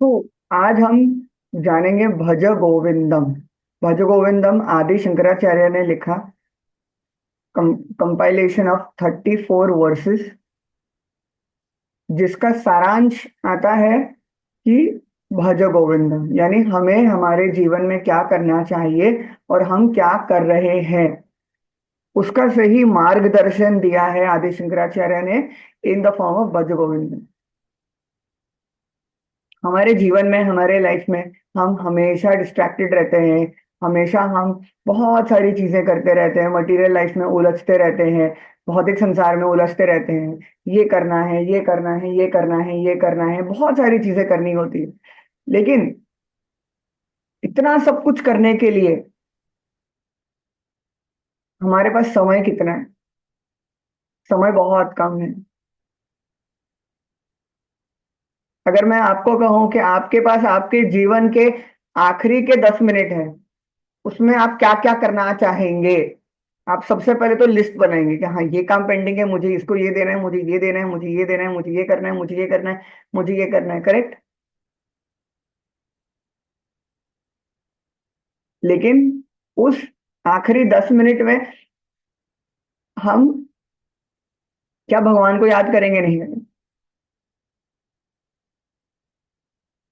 तो आज हम जानेंगे भज गोविंदम। भज गोविंदम आदि शंकराचार्य ने लिखा कंपाइलेशन ऑफ 34 वर्सेस, जिसका सारांश आता है कि भज गोविंदम यानी हमें हमारे जीवन में क्या करना चाहिए और हम क्या कर रहे हैं, उसका सही मार्गदर्शन दिया है आदि शंकराचार्य ने इन द फॉर्म ऑफ भज गोविंदम। हमारे जीवन में, हमारे लाइफ में हम हमेशा डिस्ट्रैक्टेड रहते हैं। हमेशा हम बहुत सारी चीजें करते रहते हैं, मटेरियल लाइफ में उलझते रहते हैं, भौतिक संसार में उलझते रहते हैं। ये करना है, ये करना है, ये करना है, ये करना है, बहुत सारी चीजें करनी होती है। लेकिन इतना सब कुछ करने के लिए हमारे पास समय कितना है? समय बहुत कम है। अगर मैं आपको कहूं कि आपके पास आपके जीवन के आखिरी के 10 मिनट हैं, उसमें आप क्या क्या करना चाहेंगे? आप सबसे पहले तो लिस्ट बनाएंगे कि हाँ, ये काम पेंडिंग है, मुझे इसको ये देना है, मुझे ये देना है, मुझे ये देना है, मुझे ये करना है, मुझे ये करना है, मुझे ये करना है, करेक्ट। लेकिन उस आखिरी 10 मिनट में हम क्या भगवान को याद करेंगे? नहीं करेंगे।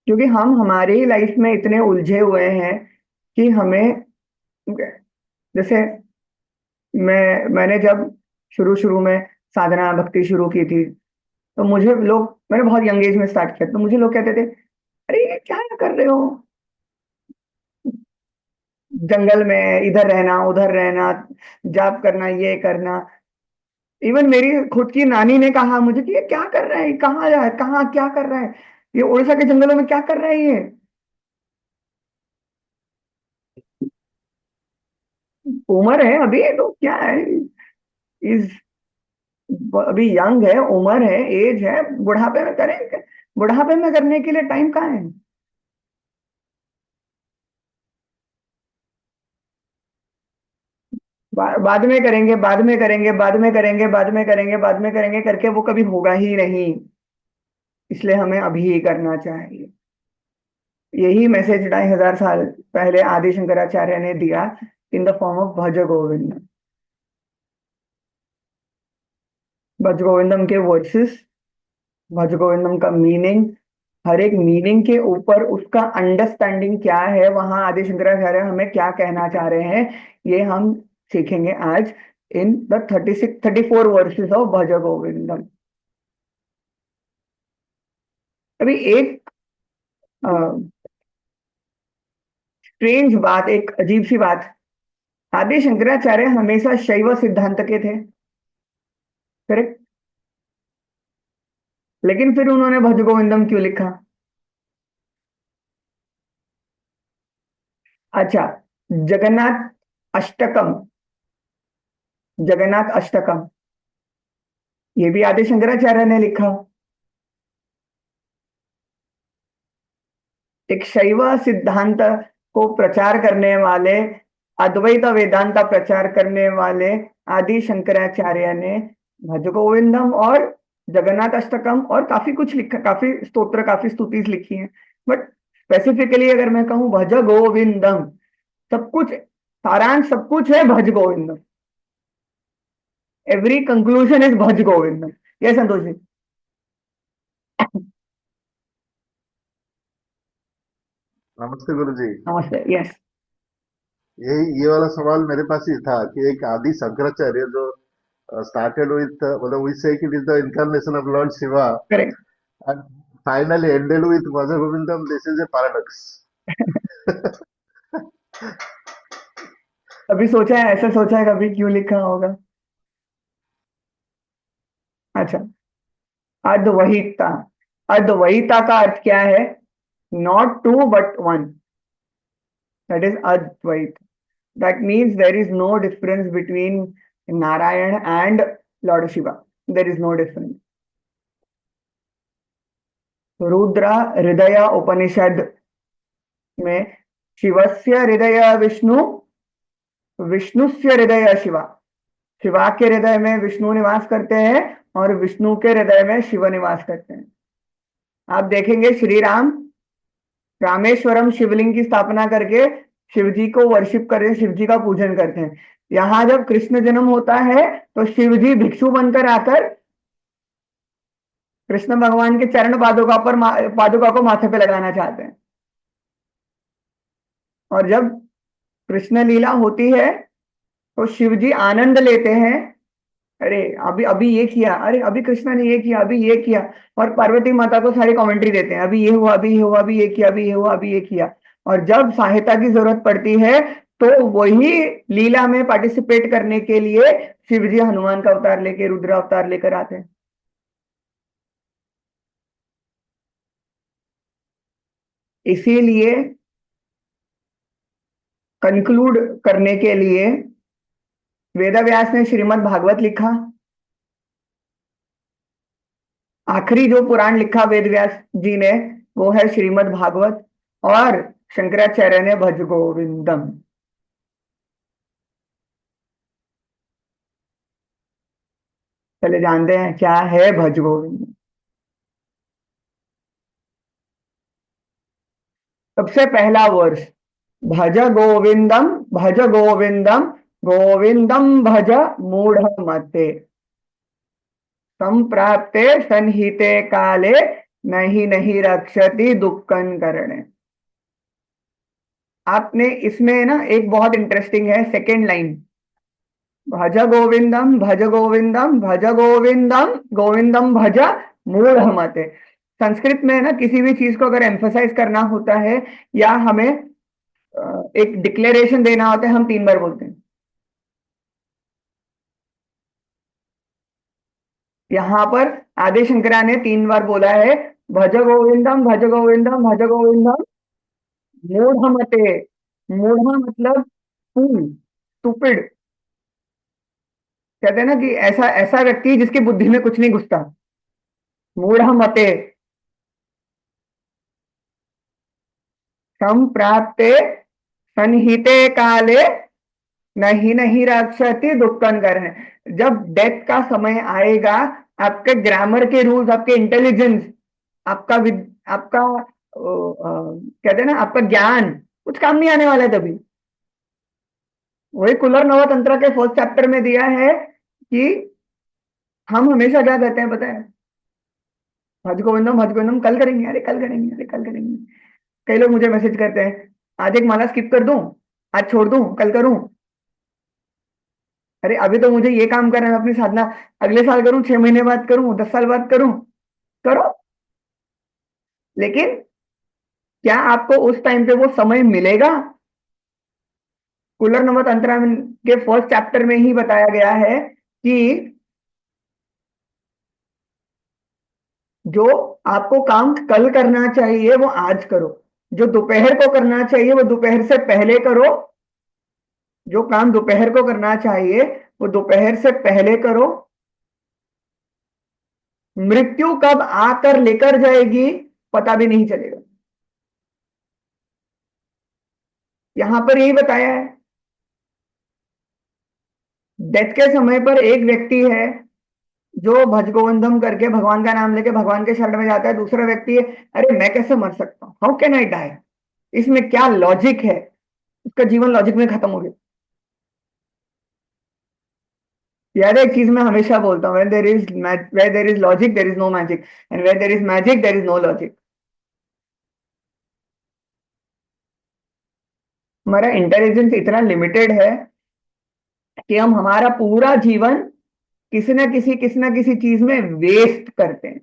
क्योंकि हम हमारी लाइफ में इतने उलझे हुए हैं कि हमें, जैसे मैंने जब शुरू शुरू में साधना भक्ति शुरू की थी, तो मुझे लोग, मैंने बहुत यंग एज में स्टार्ट किया, तो मुझे लोग कहते थे, अरे ये क्या कर रहे हो, जंगल में इधर रहना उधर रहना, जाप करना, ये करना। इवन मेरी खुद की नानी ने कहा मुझे कि ये क्या कर रहा है, कहाँ जा कहाँ क्या कर रहा है, ये उड़ीसा के जंगलों में क्या कर रहा है ये। उम्र है अभी तो क्या है, इस अभी यंग है, उम्र है, एज है, बुढ़ापे में करें? बुढ़ापे में करने के लिए टाइम कहाँ है? बाद में करेंगे, बाद में करेंगे, बाद में करेंगे, बाद में करेंगे, बाद में करेंगे करके वो कभी होगा ही नहीं। इसलिए हमें अभी ही करना चाहिए। यही मैसेज 2500 साल पहले आदि शंकराचार्य ने दिया इन द फॉर्म ऑफ भज गोविंदम। भज गोविंदम के वर्सेस, भज गोविंदम का मीनिंग, हर एक मीनिंग के ऊपर उसका अंडरस्टैंडिंग क्या है, वहां आदि शंकराचार्य हमें क्या कहना चाह रहे हैं, ये हम सीखेंगे आज इन द 34 वर्सेस ऑफ भज गोविंदम। अभी एक स्ट्रेंज बात, एक अजीब सी बात, आदि शंकराचार्य हमेशा शैव सिद्धांत के थे, करेक्ट। लेकिन फिर उन्होंने भज गोविंदम क्यों लिखा? अच्छा, जगन्नाथ अष्टकम, जगन्नाथ अष्टकम ये भी आदि शंकराचार्य ने लिखा। एक शैव सिद्धांत को प्रचार करने वाले, अद्वैत वेदांत प्रचार करने वाले आदि शंकराचार्य ने भज गोविंदम और जगन्नाथ अष्टकम और काफी कुछ लिखा, काफी स्तोत्र, काफी स्तुति लिखी है। बट स्पेसिफिकली अगर मैं कहूं भज गोविंदम, सब कुछ सारांश, सब कुछ है भज गोविंदम। एवरी कंक्लूजन इज भज गोविंदम। ये संतोष जी। नमस्ते गुरु जी। नमस्ते। यस। यही ये वाला सवाल मेरे पास ही था कि एक आदि शंकराचार्य जो स्टार्टेड विथ मतलब वी से it is the incarnation of Lord Shiva correct. And finally ended with भज गोविंदम, दिस इज ए पैराडॉक्स। कभी सोचा है, ऐसा सोचा है कभी क्यों लिखा होगा? अच्छा, अद्वैता, अद्वैता का अर्थ क्या है? Not two but one, that is Advaita. That means there is no difference between Narayan and lord Shiva. There is no difference. Rudra Hridaya Upanishad में शिवस्य हृदय विष्णु, विष्णुस्य हृदय शिवा। शिवा के हृदय में विष्णु निवास करते हैं और विष्णु के हृदय में शिव निवास करते हैं। आप देखेंगे श्री राम रामेश्वरम शिवलिंग की स्थापना करके शिव जी को वर्शिप करते हैं, शिव जी का पूजन करते हैं। यहाँ जब कृष्ण जन्म होता है तो शिव जी भिक्षु बनकर आकर कृष्ण भगवान के चरण पादुका पर पादुका को माथे पे लगाना चाहते हैं। और जब कृष्ण लीला होती है तो शिव जी आनंद लेते हैं, अरे अभी अभी ये किया, अरे अभी कृष्ण ने ये किया, अभी ये किया। और पार्वती माता को सारी कमेंट्री देते हैं, अभी ये हुआ, अभी ये हुआ, अभी ये किया, अभी ये हुआ, अभी ये किया। और जब सहायता की जरूरत पड़ती है तो वही लीला में पार्टिसिपेट करने के लिए शिव जी हनुमान का अवतार लेके, रुद्र अवतार लेकर आते हैं। इसीलिए कंक्लूड करने के लिए वेदव्यास ने श्रीमद् भागवत लिखा। आखिरी जो पुराण लिखा वेद व्यास जी ने वो है श्रीमद् भागवत। और शंकराचार्य ने भज गोविंदम। चले जानते हैं क्या है भज गोविंदम। सबसे पहला वर्ष, भज गोविंदम, भज गोविंदम, गोविंदम भज मूढ़ मते, संप्राप्ते सन्हिते काले, नहीं नहीं रक्षति दुक्कन करणे। आपने इसमें ना एक बहुत इंटरेस्टिंग है सेकेंड लाइन, भज गोविंदम, भज गोविंदम, भज गोविंदम, गोविंदम भज मूढ़ मते। संस्कृत में ना किसी भी चीज को अगर एम्फोसाइज करना होता है या हमें एक डिक्लेरेशन देना होता है, हम 3 बार बोलते हैं। यहाँ पर आदि शंकरा ने 3 बार बोला है, भज गोविंदम, भज गोविंदम, भज गोविंदम मूढ़ मते। मूढ़ मतलब फूल, स्टूपिड। कहते हैं ना कि ऐसा ऐसा व्यक्ति जिसकी बुद्धि में कुछ नहीं घुसता, मूढ़ मते। संप्राप्ते सन्हिते काले, नहीं नहीं रक्षति दुक्कन करणे। जब डेथ का समय आएगा, आपके ग्रामर के रूल्स, आपके इंटेलिजेंस, आपका आपका कहते हैं ना आपका ज्ञान कुछ काम नहीं आने वाला है तभी। वही कुलर नवा तंत्र के फर्स्ट चैप्टर में दिया है कि हम हमेशा क्या कहते हैं पता है, भज गोविंदम, भज गोविंदम, कल करेंगे, अरे कल करेंगे, अरे कल करेंगे। कई लोग मुझे मैसेज करते हैं, आज एक माला स्किप कर दूं, आज छोड़ दूं, कल करूं। अरे अभी तो मुझे ये काम करना है, अपनी साधना अगले साल करूं, 6 महीने बाद करूं, 10 साल बाद करूं। करो, लेकिन क्या आपको उस टाइम पे वो समय मिलेगा? कुलर नमक अंतरा के फर्स्ट चैप्टर में ही बताया गया है कि जो आपको काम कल करना चाहिए वो आज करो, जो दोपहर को करना चाहिए वो दोपहर से पहले करो, जो काम दोपहर को करना चाहिए वो दोपहर से पहले करो। मृत्यु कब आकर लेकर जाएगी पता भी नहीं चलेगा। यहां पर यही बताया है। डेथ के समय पर एक व्यक्ति है जो भज गोविंदम करके भगवान का नाम लेके भगवान के शरण में जाता है, दूसरा व्यक्ति है, अरे मैं कैसे मर सकता हूं, हाउ कैन आई डाई, इसमें क्या लॉजिक है? उसका जीवन लॉजिक में खत्म हो गया। यार एक चीज मैं हमेशा बोलता हूँ, where there is logic there is no magic, and where there is magic there is no logic। हमारा इंटेलिजेंस इतना लिमिटेड है कि हम हमारा पूरा जीवन किसी ना किसी चीज में वेस्ट करते हैं।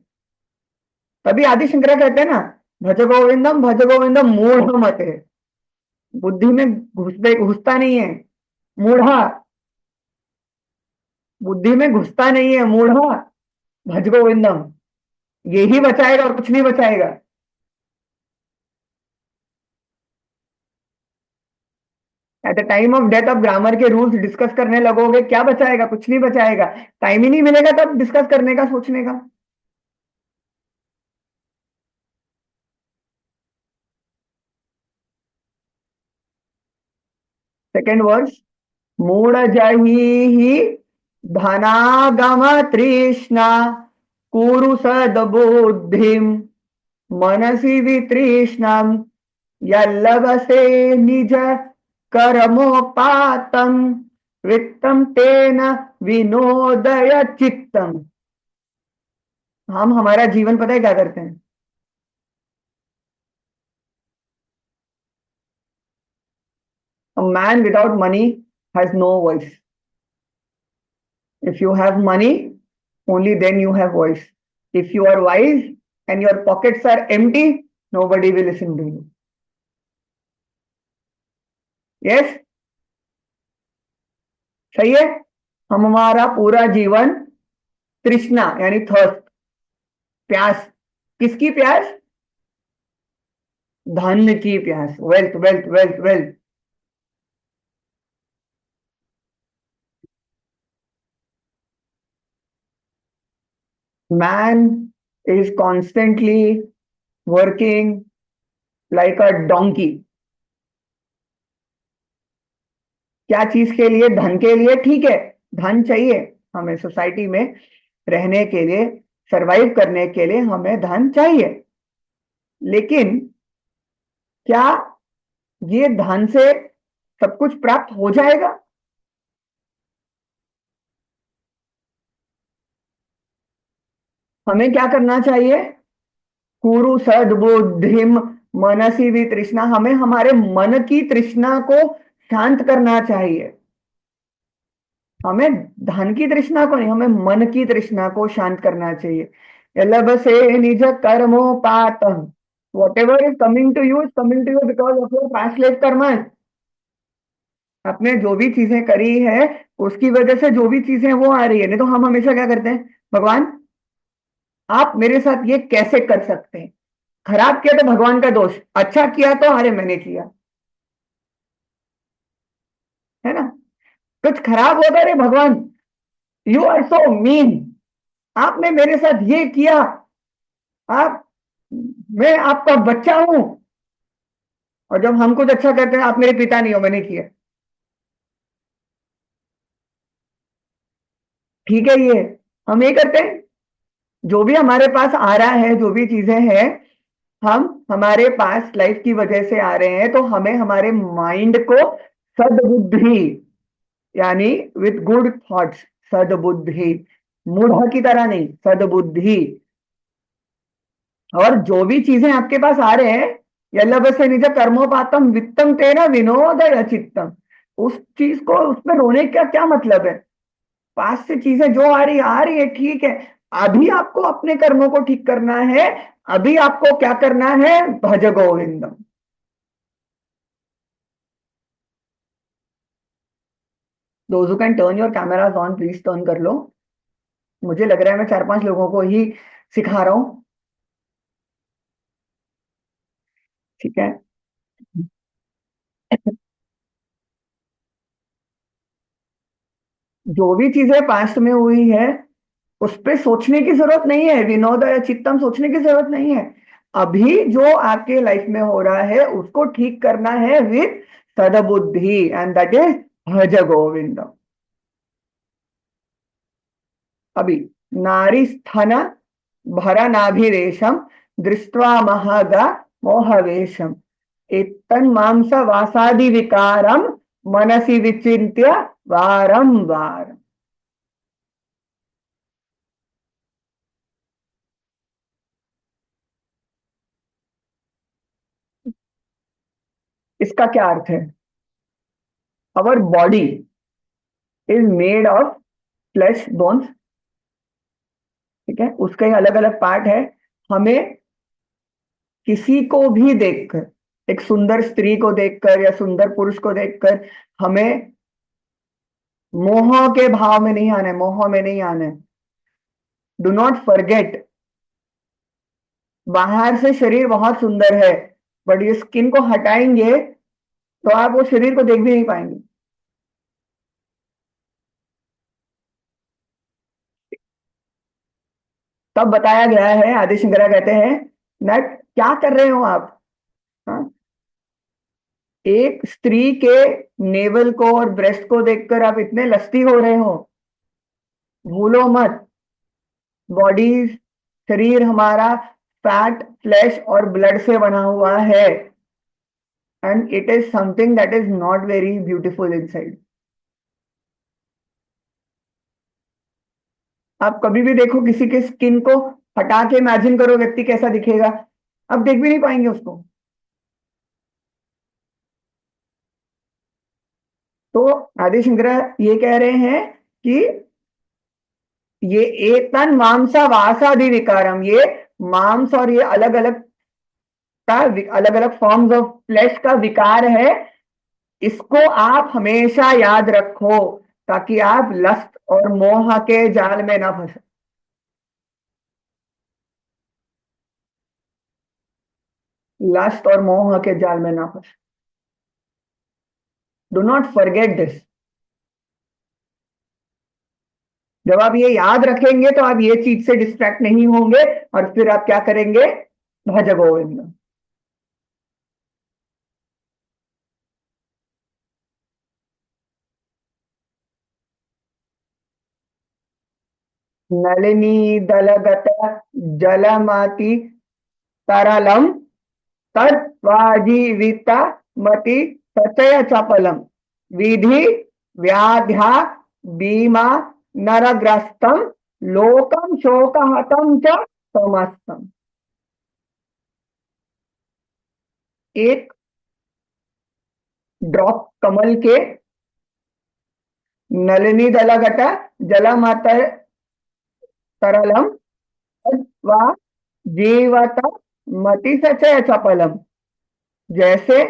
तभी आदि शंकरा कहते हैं ना, भज गोविंदम मूढ़ मते। बुद्धि में घुसता नहीं है, मूढ़ा, बुद्धि में घुसता नहीं है, मूढ़ा। भज गोविंदम यही बचाएगा और कुछ नहीं बचाएगा। At the time of death of grammar के रूल्स डिस्कस करने लगोगे, क्या बचाएगा? कुछ नहीं बचाएगा। टाइम ही नहीं मिलेगा तब डिस्कस करने का, सोचने का। सेकेंड वर्स, मूढ़ जही धनागम तृष्णा, कुरु सदबुद्धिम मनसि वितृष्णा, यल्लभसे निज कर्मोपातम वित्तम तेन विनोदय चित्तम। हम हमारा जीवन पता है क्या करते हैं? A man without money has no voice. If you have money, only then you have voice. If you are wise and your pockets are empty, nobody will listen to you. Yes, सही है। हम हमारा पूरा जीवन तृष्णा यानी thirst, प्यास, किसकी प्यास? धन की प्यास, wealth wealth wealth wealth. Man is constantly working like a donkey. क्या चीज के लिए? धन के लिए। ठीक है, धन चाहिए हमें सोसाइटी में रहने के लिए, सरवाइव करने के लिए हमें धन चाहिए। लेकिन क्या ये धन से सब कुछ प्राप्त हो जाएगा? हमें क्या करना चाहिए? कुरु सद्बुद्धिम मनसी भी तृष्णा। हमें हमारे मन की तृष्णा को शांत करना चाहिए। हमें धन की तृष्णा को नहीं, हमें मन की तृष्णा को शांत करना चाहिए। लभसे निज कर्मोपातम। Whatever is coming to you because of your past life karma. आपने जो भी चीजें करी है उसकी वजह से जो भी चीजें वो आ रही है। नहीं तो हम हमेशा क्या करते हैं? भगवान आप मेरे साथ ये कैसे कर सकते हैं? खराब किया तो भगवान का दोष, अच्छा किया तो अरे मैंने किया, है ना? कुछ खराब होता रे भगवान, यू आर सो मीन, आपने मेरे साथ ये किया, आप, मैं आपका बच्चा हूं। और जब हम कुछ अच्छा करते हैं, आप मेरे पिता नहीं हो, मैंने किया। ठीक है, ये हम ये करते हैं। जो भी हमारे पास आ रहा है, जो भी चीजें हैं, हम हमारे पास लाइफ की वजह से आ रहे हैं, तो हमें हमारे माइंड को सद्बुद्धि यानी विथ गुड थॉट्स, सद्बुद्धि, मूढ़ की तरह नहीं, सद्बुद्धि। और जो भी चीजें आपके पास आ रहे हैं, यल्लभ से निज कर्मोपातम वित्तम तेना विनोदय चित्तम। उस चीज को, उसमें रोने का क्या मतलब है? पास से चीजें जो आ रही है, ठीक है। अभी आपको अपने कर्मों को ठीक करना है। अभी आपको क्या करना है? भज गोविंदम। Those who can turn your cameras on, please turn कर लो। मुझे लग रहा है मैं 4-5 लोगों को ही सिखा रहा हूं। ठीक है। जो भी चीजें पास्ट में हुई है उस पे सोचने की जरूरत नहीं है, विनोदय चित्तम, सोचने की जरूरत नहीं है। अभी जो आपके लाइफ में हो रहा है उसको ठीक करना है विद सदबुद्धि, एंड दैट इज भज गोविंदम। अभी नारी स्थन भरनाभिरेशम दृष्ट्वा महागा मोहवेशम एतन मांस वासादि विकारम मनसि विचिन्त्य वारम वार। इसका क्या अर्थ है? Our body is made of flash bones. ठीक है, उसके अलग अलग पार्ट है। हमें किसी को भी देखकर, एक सुंदर स्त्री को देखकर या सुंदर पुरुष को देखकर, हमें मोह के भाव में नहीं आना है, मोह में नहीं आना है। डू नॉट फॉरगेट, बाहर से शरीर बहुत सुंदर है, बट ये स्किन को हटाएंगे तो आप वो शरीर को देख भी नहीं पाएंगे। तब बताया गया है, आदि शंकरा कहते हैं, नट क्या कर रहे हो आप? हाँ? एक स्त्री के नेवल को और ब्रेस्ट को देखकर आप इतने लस्ती हो रहे हो? भूलो मत, बॉडी, शरीर हमारा फैट, फ्लैश और ब्लड से बना हुआ है। and it is something that is not very beautiful inside. आप कभी भी देखो किसी के स्किन को हटा के इमेजिन करो व्यक्ति कैसा दिखेगा, आप देख भी नहीं पाएंगे उसको। तो आदि शंकरा ये कह रहे हैं कि ये एतन मांसा वासादि विकारम, ये मांस और ये अलग अलग का अलग अलग फॉर्म्स ऑफ फ्लैश का विकार है, इसको आप हमेशा याद रखो ताकि आप लस्ट और मोह के जाल में ना फंसे। लस्ट और मोह के जाल में ना फंसे। Do not forget this. जब आप ये याद रखेंगे तो आप ये चीज से डिस्ट्रैक्ट नहीं होंगे और फिर आप क्या करेंगे, भज गोविंद। नलिनी दलगत जलमति तरलम तत्वाजीविता मति सचय चपलम विधि व्याध्या बीमा नरग्रस्तम लोकम शोकहतम च समस्तम। एक ड्रॉप कमल के नलिनी दलगत जलमत तरलम व जीवत मति सचय चपलम, जैसे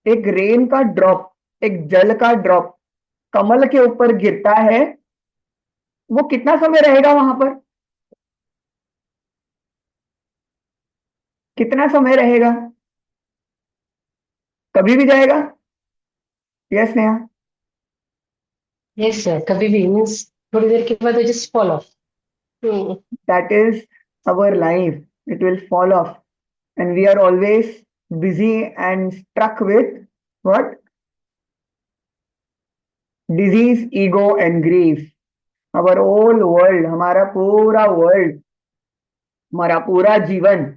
एक रेन का ड्रॉप, एक जल का ड्रॉप कमल के ऊपर गिरता है, वो कितना समय रहेगा वहां पर, कितना समय रहेगा, कभी भी जाएगा। यस नेहा। यस सर, कभी भी मीन्स थोड़ी देर के बाद just fall of. That is our life. It will fall off. And we are always busy and struck with what? Disease, ego and grief. Our whole world, हमारा पूरा world, हमारा पूरा जीवन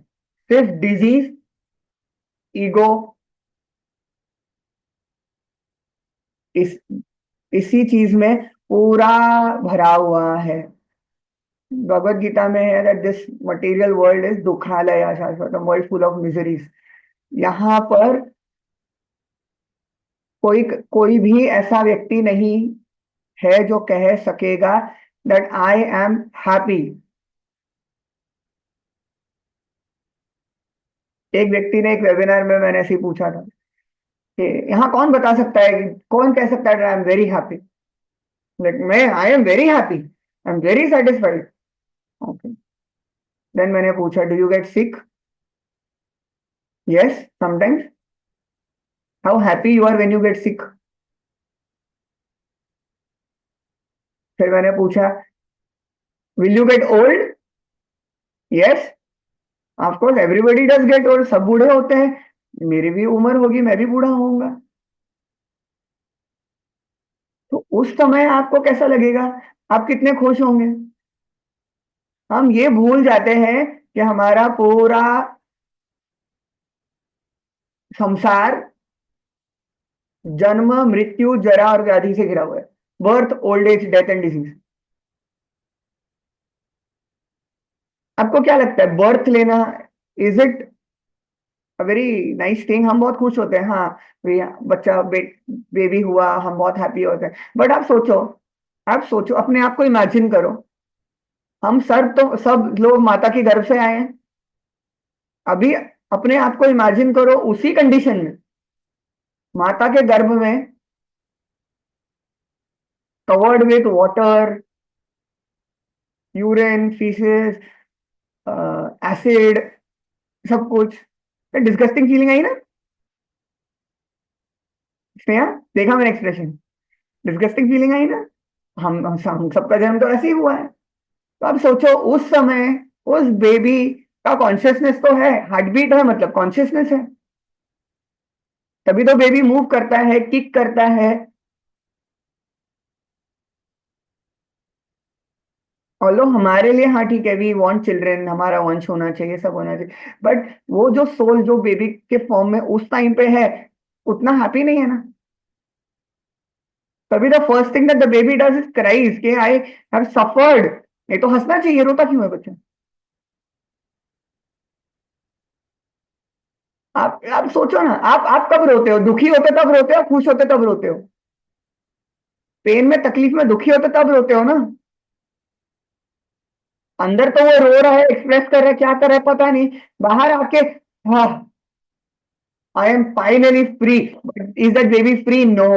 सिर्फ डिजीज, ईगो, इसी चीज में पूरा भरा हुआ है। भगवत गीता में है that this material world is दुखालय शाश्वतम, वर्ल्ड फुल ऑफ मिजरीज। यहाँ पर कोई भी ऐसा व्यक्ति नहीं है जो कह सकेगा that I am happy। एक व्यक्ति ने एक वेबिनार में मैंने ऐसे ही पूछा था कि यहाँ कौन बता सकता है, कौन कह सकता है आई एम वेरी हैप्पी, मैं I am very happy, I am very satisfied. Okay, then मैंने पूछा do you get sick? Yes sometimes. How happy you are when you get sick? फिर मैंने पूछा will you get old? Yes of course, everybody does get old, सब बूढ़े होते हैं, मेरी भी उम्र होगी, मैं भी बूढ़ा होऊंगा। तो उस समय आपको कैसा लगेगा, आप कितने खुश होंगे? हम ये भूल जाते हैं कि हमारा पूरा संसार जन्म, मृत्यु, जरा और व्याधि से घिरा हुआ है। Birth, old age, death and disease. आपको क्या लगता है बर्थ लेना is it a very nice thing? हम बहुत खुश होते हैं, हाँ भैया बच्चा बेबी हुआ, हम बहुत हैप्पी होते हैं। बट आप सोचो अपने आप को इमेजिन करो, हम सब लोग माता के गर्भ से आए हैं। अभी अपने आप को इमेजिन करो उसी कंडीशन में, माता के गर्भ में, covered with water, urine, faeces, acid, सब कुछ। डिस्गस्टिंग फीलिंग आई ना स्नेहा? देखा मैंने एक्सप्रेशन, डिस्गस्टिंग फीलिंग आई ना? हम सबका जन्म तो ऐसे ही हुआ है। तो अब सोचो उस समय उस बेबी का कॉन्शियसनेस तो है, हार्ट बीट है, मतलब कॉन्शियसनेस है, तभी तो बेबी मूव करता है, किक करता है। ऑल्दो हमारे लिए हाँ ठीक है, वी वांट चिल्ड्रन, हमारा वंश होना चाहिए, सब होना चाहिए, बट वो जो सोल जो बेबी के फॉर्म में उस टाइम पे है, उतना हैप्पी नहीं है ना। तभी the first thing that the baby does is cries के आई हैव सफर्ड। नहीं तो हंसना चाहिए, रोता क्यों है बच्चा? आप सोचो ना, आप कब रोते हो? दुखी होते तब रोते हो, खुश होते तब रोते हो? पेन में, तकलीफ में, दुखी होते तब रोते हो ना। अंदर तो वो रो रहा है, एक्सप्रेस कर रहा है, क्या कर रहा है पता नहीं, बाहर आके हाँ I am finally free. Is that baby free? No.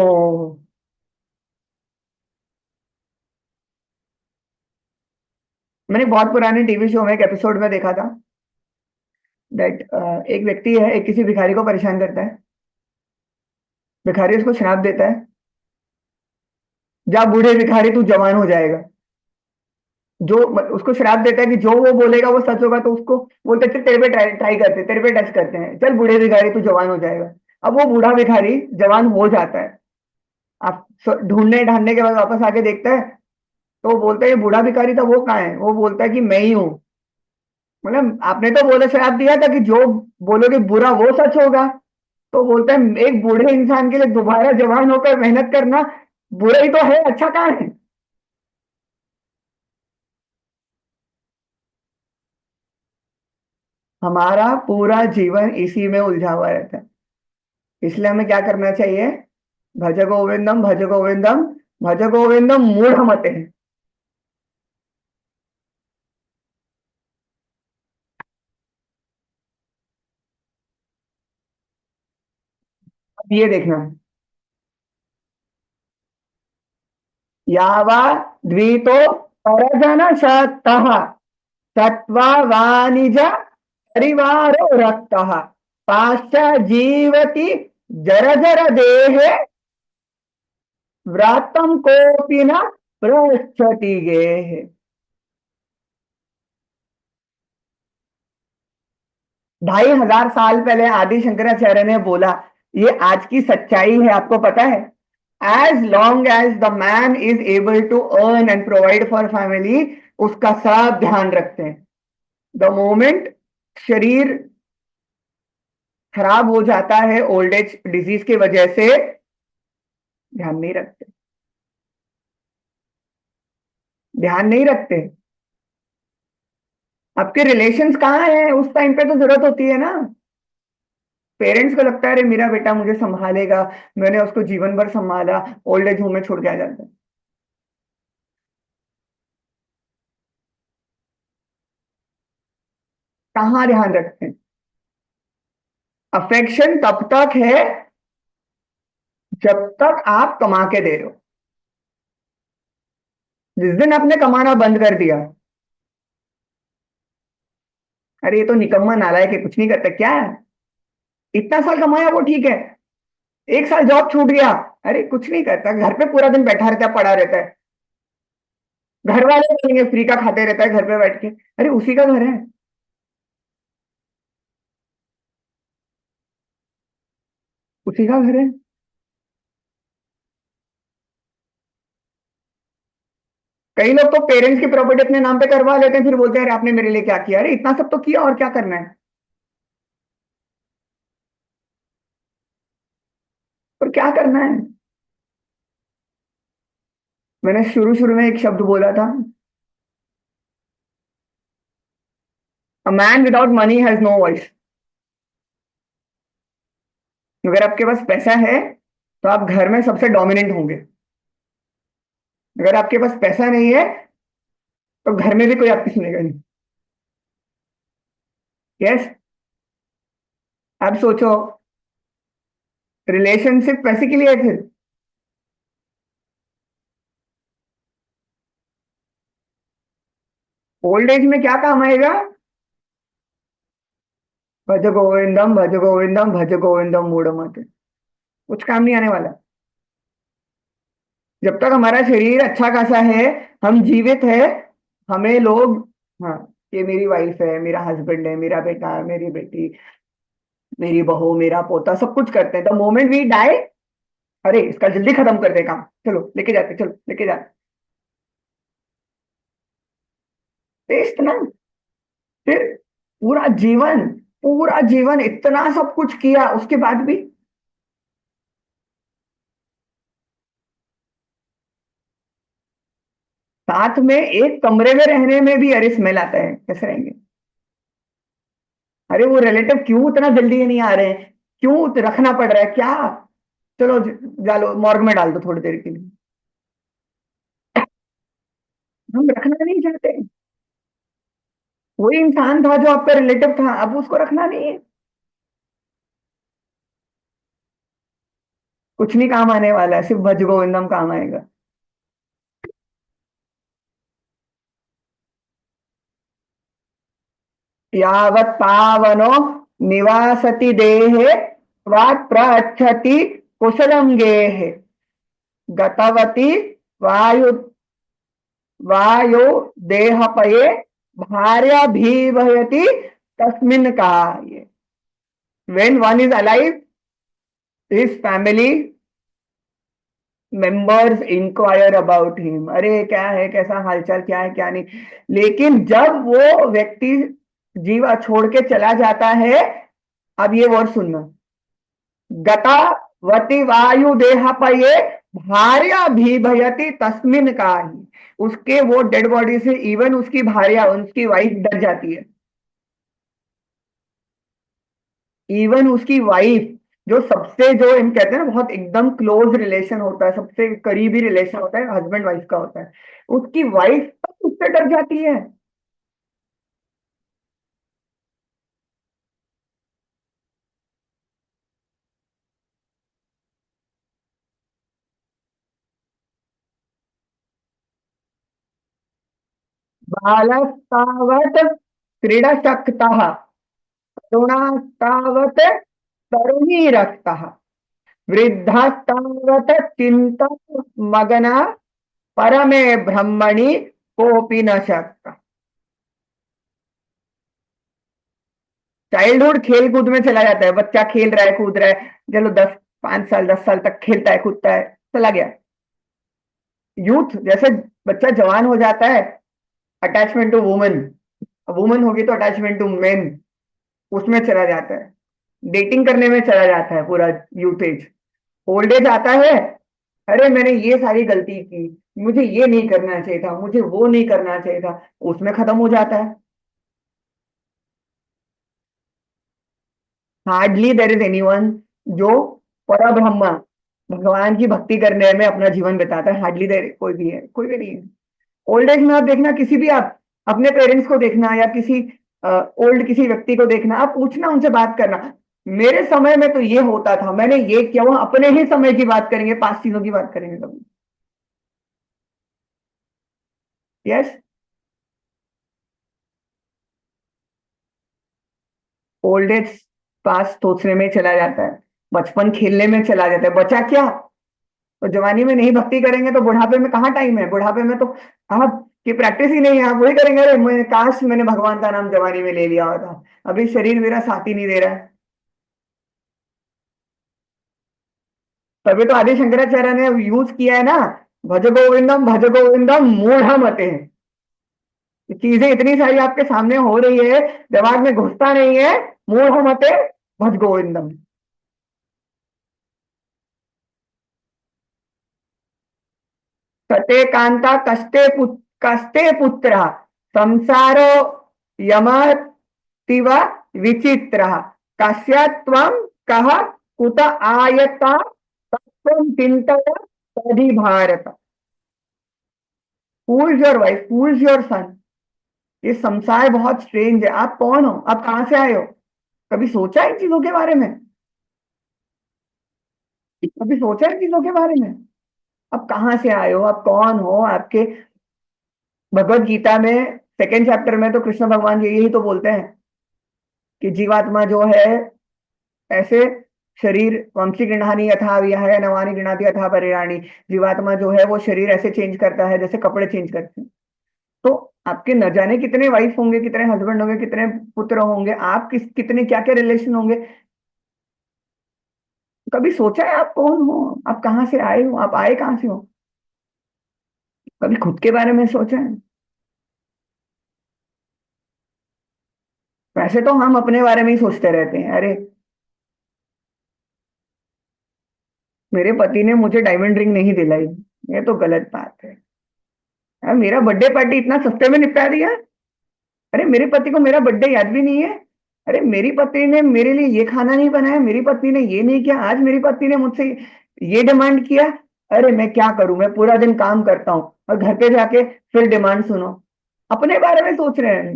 मैंने बहुत पुराने टीवी शो में एक एपिसोड में देखा था दैट एक व्यक्ति है, एक किसी भिखारी को परेशान करता है। भिखारी उसको श्राप देता है, जा बूढ़े भिखारी तू जवान हो जाएगा। जो उसको श्राप देता है कि जो वो बोलेगा वो सच होगा, तो उसको बोलते हैं, "चल तेरे पे ट्राई ट्राई करते हैं, तेरे पे टेस्ट करते हैं, चल बूढ़े भिखारी तू जवान हो जाएगा।" अब वो बूढ़ा भिखारी जवान हो जाता है। आप ढूंढने ढांडने के बाद वापस आके देखता है, तो वो बोलता है ये बूढ़ा भिखारी था, वो कहाँ है? वो बोलता है कि मैं ही हूँ। मतलब आपने तो बोले श्राप दिया था कि जो बोलोगे बुरा वो सच होगा। तो बोलता है एक बूढ़े इंसान के लिए दोबारा जवान होकर मेहनत करना बुरा ही तो है, अच्छा कहाँ है? हमारा पूरा जीवन इसी में उलझा हुआ रहता है। इसलिए हमें क्या करना चाहिए? भज गोविंदम भज गोविंदम भज गोविंदम मूढ़ मते। अब ये देखना, यावा द्वितो परजन सत्तः सत्वा वाणिज परिवारो रक्तः पाश्च जीवति जर जर देहे व्रातम कोपि न पृच्छति गेह। 2500 साल पहले आदि शंकराचार्य ने बोला, ये आज की सच्चाई है, आपको पता है? As long as the man is able to earn and provide for family, उसका सब ध्यान रखते हैं। द मोमेंट शरीर खराब हो जाता है ओल्ड एज डिजीज की वजह से, ध्यान नहीं रखते, ध्यान नहीं रखते। आपके रिलेशंस कहाँ हैं? उस टाइम पे तो जरूरत होती है ना। पेरेंट्स को लगता है अरे मेरा बेटा मुझे संभालेगा, मैंने उसको जीवन भर संभाला, ओल्ड एज होम में छोड़ के आ जाता है। कहाँ ध्यान रखते हैं? अफेक्शन तब तक है जब तक आप कमा के दे रहे हो। जिस दिन आपने कमाना बंद कर दिया, अरे ये तो निकम्मा नालायक है, कुछ नहीं करता, क्या है? इतना साल कमाया वो ठीक है, 1 साल जॉब छूट गया, अरे कुछ नहीं करता, घर पे पूरा दिन बैठा रहता है, पड़ा रहता है, घर वाले बोलेंगे फ्री का खाते रहता है घर पे बैठ के। अरे उसी का घर है, उसी का घर है। कई लोग तो पेरेंट्स की प्रॉपर्टी अपने नाम पे करवा लेते हैं, फिर बोलते हैं अरे आपने मेरे लिए क्या किया? अरे इतना सब तो किया, और क्या करना है? और क्या करना है? मैंने शुरू शुरू में एक शब्द बोला था, a man without money has no voice. अगर आपके पास पैसा है तो आप घर में सबसे डोमिनेंट होंगे। अगर आपके पास पैसा नहीं है तो घर में भी कोई आपकी सुनेगा नहीं। यस। आप सोचो, रिलेशनशिप पैसे के लिए है फिर? ओल्ड एज में क्या काम आएगा? भज गोविंदम भज गोविंदम मूढ़ मत। कुछ काम नहीं आने वाला। जब तक हमारा शरीर अच्छा खासा है, हम जीवित है, हमें लोग, हाँ, ये मेरी वाइफ है, मेरा हस्बैंड है, मेरा बेटा है, मेरी बेटी, मेरी बहू, मेरा पोता, सब कुछ करते हैं। द मोमेंट वी डाई, अरे इसका जल्दी खत्म कर दे काम, चलो लेके जाते, चलो लेके जाते। टेस्ट ना। फिर पूरा जीवन, पूरा जीवन इतना सब कुछ किया, उसके बाद भी साथ में एक कमरे में रहने में भी अरे स्मेल आता है, कैसे रहेंगे? अरे वो रिलेटिव क्यों उतना जल्दी नहीं आ रहे हैं, क्यों रखना पड़ रहा है क्या? चलो जालो मॉर्ग में डाल दो थोड़ी देर के लिए। हम रखना नहीं चाहते। वही इंसान था जो आपका रिलेटिव था, अब उसको रखना नहीं है। कुछ नहीं काम आने वाला है, सिर्फ भज गोविंदम काम आएगा। यावत् पावनो निवासति देहे स्वात् प्रच्छति कुशलम गेहे गतवती वायु वायो देहपये भार्या भीवयति तस्मिन् कार्ये। When one is alive, his family members inquire about him, अरे क्या है, कैसा हालचाल, क्या है क्या नहीं। लेकिन जब वो व्यक्ति जीवा छोड़ के चला जाता है, अब ये वर्ड सुनना, गतावती वायु देहपये भार्या भीभयति तस्मिन् काहि। उसके वो डेड बॉडी से इवन उसकी भार्या, उसकी वाइफ डर जाती है। इवन उसकी वाइफ, जो सबसे, जो इन कहते हैं ना बहुत एकदम क्लोज रिलेशन होता है, सबसे करीबी रिलेशन होता है, हस्बैंड वाइफ का होता है, उसकी वाइफ तक उससे डर जाती है। बालस्तावत् क्रीडशक्तः तरुणास्तावत् तरुणीरक्तः वृद्धास्तावत् चिंतनमग्ना परमे ब्रह्मणि कोपि न शक्ता। चाइल्डहुड खेल कूद में चला जाता है, बच्चा खेल रहा है कूद रहा है, चलो 5 साल 10 साल तक खेलता है कूदता है, चला गया। यूथ जैसे बच्चा जवान हो जाता है, अटैचमेंट टू वुमेन, वुमेन होगी तो अटैचमेंट टू मेन, उसमें चला जाता है, डेटिंग करने में चला जाता है पूरा यूथ एज। ओल्ड एज आता है, अरे मैंने ये सारी गलती की, मुझे ये नहीं करना चाहिए था, मुझे वो नहीं करना चाहिए था, उसमें खत्म हो जाता है। हार्डली देर इज एनीवन जो परब्रह्म भगवान की भक्ति करने में अपना जीवन बिताता है, हार्डली देर कोई भी है, कोई भी नहीं है। ओल्ड एज में आप देखना, किसी भी, आप अपने पेरेंट्स को देखना या किसी ओल्ड किसी व्यक्ति को देखना, आप पूछना उनसे, बात करना, मेरे समय में तो ये होता था, मैंने ये किया, वो अपने ही समय की बात करेंगे, 5 चीजों की बात करेंगे कभी। यस, ओल्ड एज पास सोचने में चला जाता है, बचपन खेलने में चला जाता है, बचा क्या? तो जवानी में नहीं भक्ति करेंगे तो बुढ़ापे में कहाँ टाइम है? बुढ़ापे में तो आप की प्रैक्टिस ही नहीं है, आप वही करेंगे, अरे मैं काश मैंने भगवान का नाम जवानी में ले लिया होता, अभी शरीर मेरा साथ ही नहीं दे रहा है। तभी तो आदि शंकराचार्य ने यूज किया है ना, भज गोविंदम मूढ़ मते। चीजें इतनी सारी आपके सामने हो रही है, दिमाग में घुसता नहीं है, मूढ़ मते भज गोविंदम। कते कांता कष्टे पुत्र संसारो यमतिव विचित्र कस्य त्वं कः कुत आयता तत्त्वं चिन्तय तदि भारत। Who is your wife, who is your son? ये संसार बहुत स्ट्रेंज है, आप कौन हो, आप कहां से आए हो? कभी सोचा इन चीजों के बारे में? कभी सोचा इन चीजों के बारे में? आप कहां से आए हो, आप कौन हो? आपके भगवत गीता में 2nd चैप्टर में तो कृष्ण भगवान जी यही तो बोलते हैं कि जीवात्मा जो है ऐसे, शरीर वंशी गृहाणी यथा विहाय नवानी गृणाति यथा परिराणी। जीवात्मा जो है वो शरीर ऐसे चेंज करता है जैसे कपड़े चेंज करते हैं। तो आपके न जाने कितने वाइफ होंगे, कितने हस्बैंड होंगे, कितने पुत्र होंगे, आप कितने क्या क्या रिलेशन होंगे। कभी सोचा है आप कौन हो, आप कहाँ से आए हो, आप आए कहाँ से हो? कभी खुद के बारे में सोचा है? वैसे तो हम अपने बारे में ही सोचते रहते हैं, अरे मेरे पति ने मुझे डायमंड रिंग नहीं दिलाई, ये तो गलत बात है। मेरा बर्थडे पार्टी इतना सस्ते में निपटा दिया। अरे मेरे पति को मेरा बर्थडे याद भी नहीं है। अरे मेरी पत्नी ने मेरे लिए ये खाना नहीं बनाया, मेरी पत्नी ने ये नहीं किया, आज मेरी पत्नी ने मुझसे ये डिमांड किया। अरे मैं क्या करूं, मैं पूरा दिन काम करता हूँ और घर पे जाके फिर डिमांड सुनो। अपने बारे में सोच रहे हैं।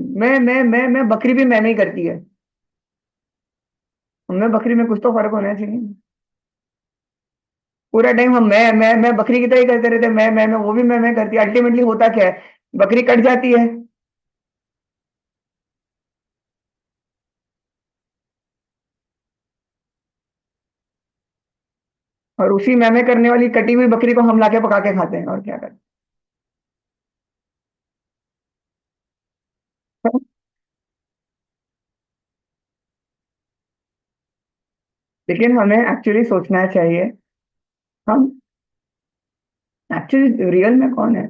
मैं बकरी भी मैं ही करती है। मैं बकरी में कुछ तो फर्क होना चाहिए। पूरा टाइम हम मैं बकरी की तरह ही करते रहते, मैं वो भी मैं करती है। अल्टीमेटली होता क्या है, बकरी कट जाती है। और उसी मैं करने वाली कटी हुई बकरी को हम लाके पका के खाते हैं, और क्या करते हैं। लेकिन हमें एक्चुअली सोचना चाहिए, हम एक्चुअली रियल में कौन है।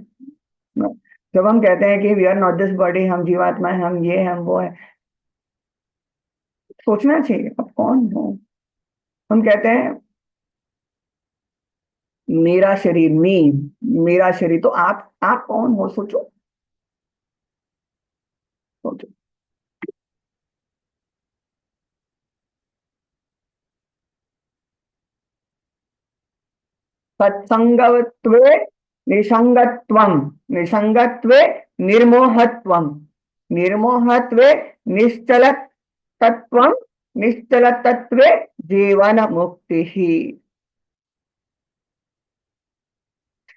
जब हम कहते हैं कि we are not this body, हम जीवात्मा है, हम ये हैं, हम वो है, सोचना चाहिए अब कौन हो। हम कहते हैं मेरा शरीर, मेरा शरीर, तो आप कौन हो, सोचो। सोचो। सत्संगत्वे निसंगत्वम, निसंगत्वे निर्मोहत्वम, निर्मोहत्वे निश्चल तत्वम, निश्चल तत्वे जीवन मुक्ति ही।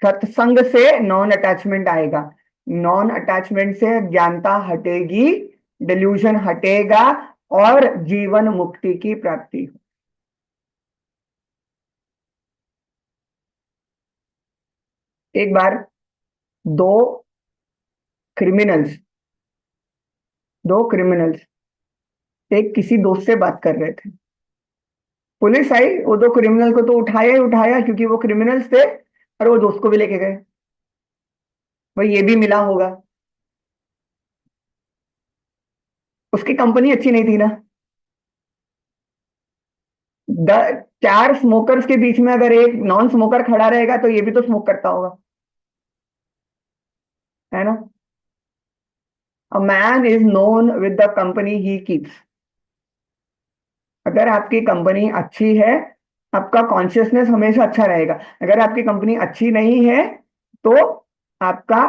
सत्संग से नॉन अटैचमेंट आएगा, नॉन अटैचमेंट से ज्ञानता हटेगी, डिल्यूजन हटेगा, और जीवन मुक्ति की प्राप्ति। एक बार दो क्रिमिनल्स दो क्रिमिनल्स एक किसी दोस्त से बात कर रहे थे। पुलिस आई, वो दो क्रिमिनल को तो उठाया ही उठाया, क्योंकि वो क्रिमिनल्स थे, और वो दोस्त को भी लेके गए। भाई ये भी मिला होगा, उसकी कंपनी अच्छी नहीं थी ना। द चार स्मोकर्स के बीच में अगर एक नॉन स्मोकर खड़ा रहेगा तो ये भी तो स्मोक करता होगा, है ना। A man is known with the company he keeps. अगर आपकी कंपनी अच्छी है, आपका कॉन्शियसनेस हमेशा अच्छा रहेगा। अगर आपकी कंपनी अच्छी नहीं है, तो आपका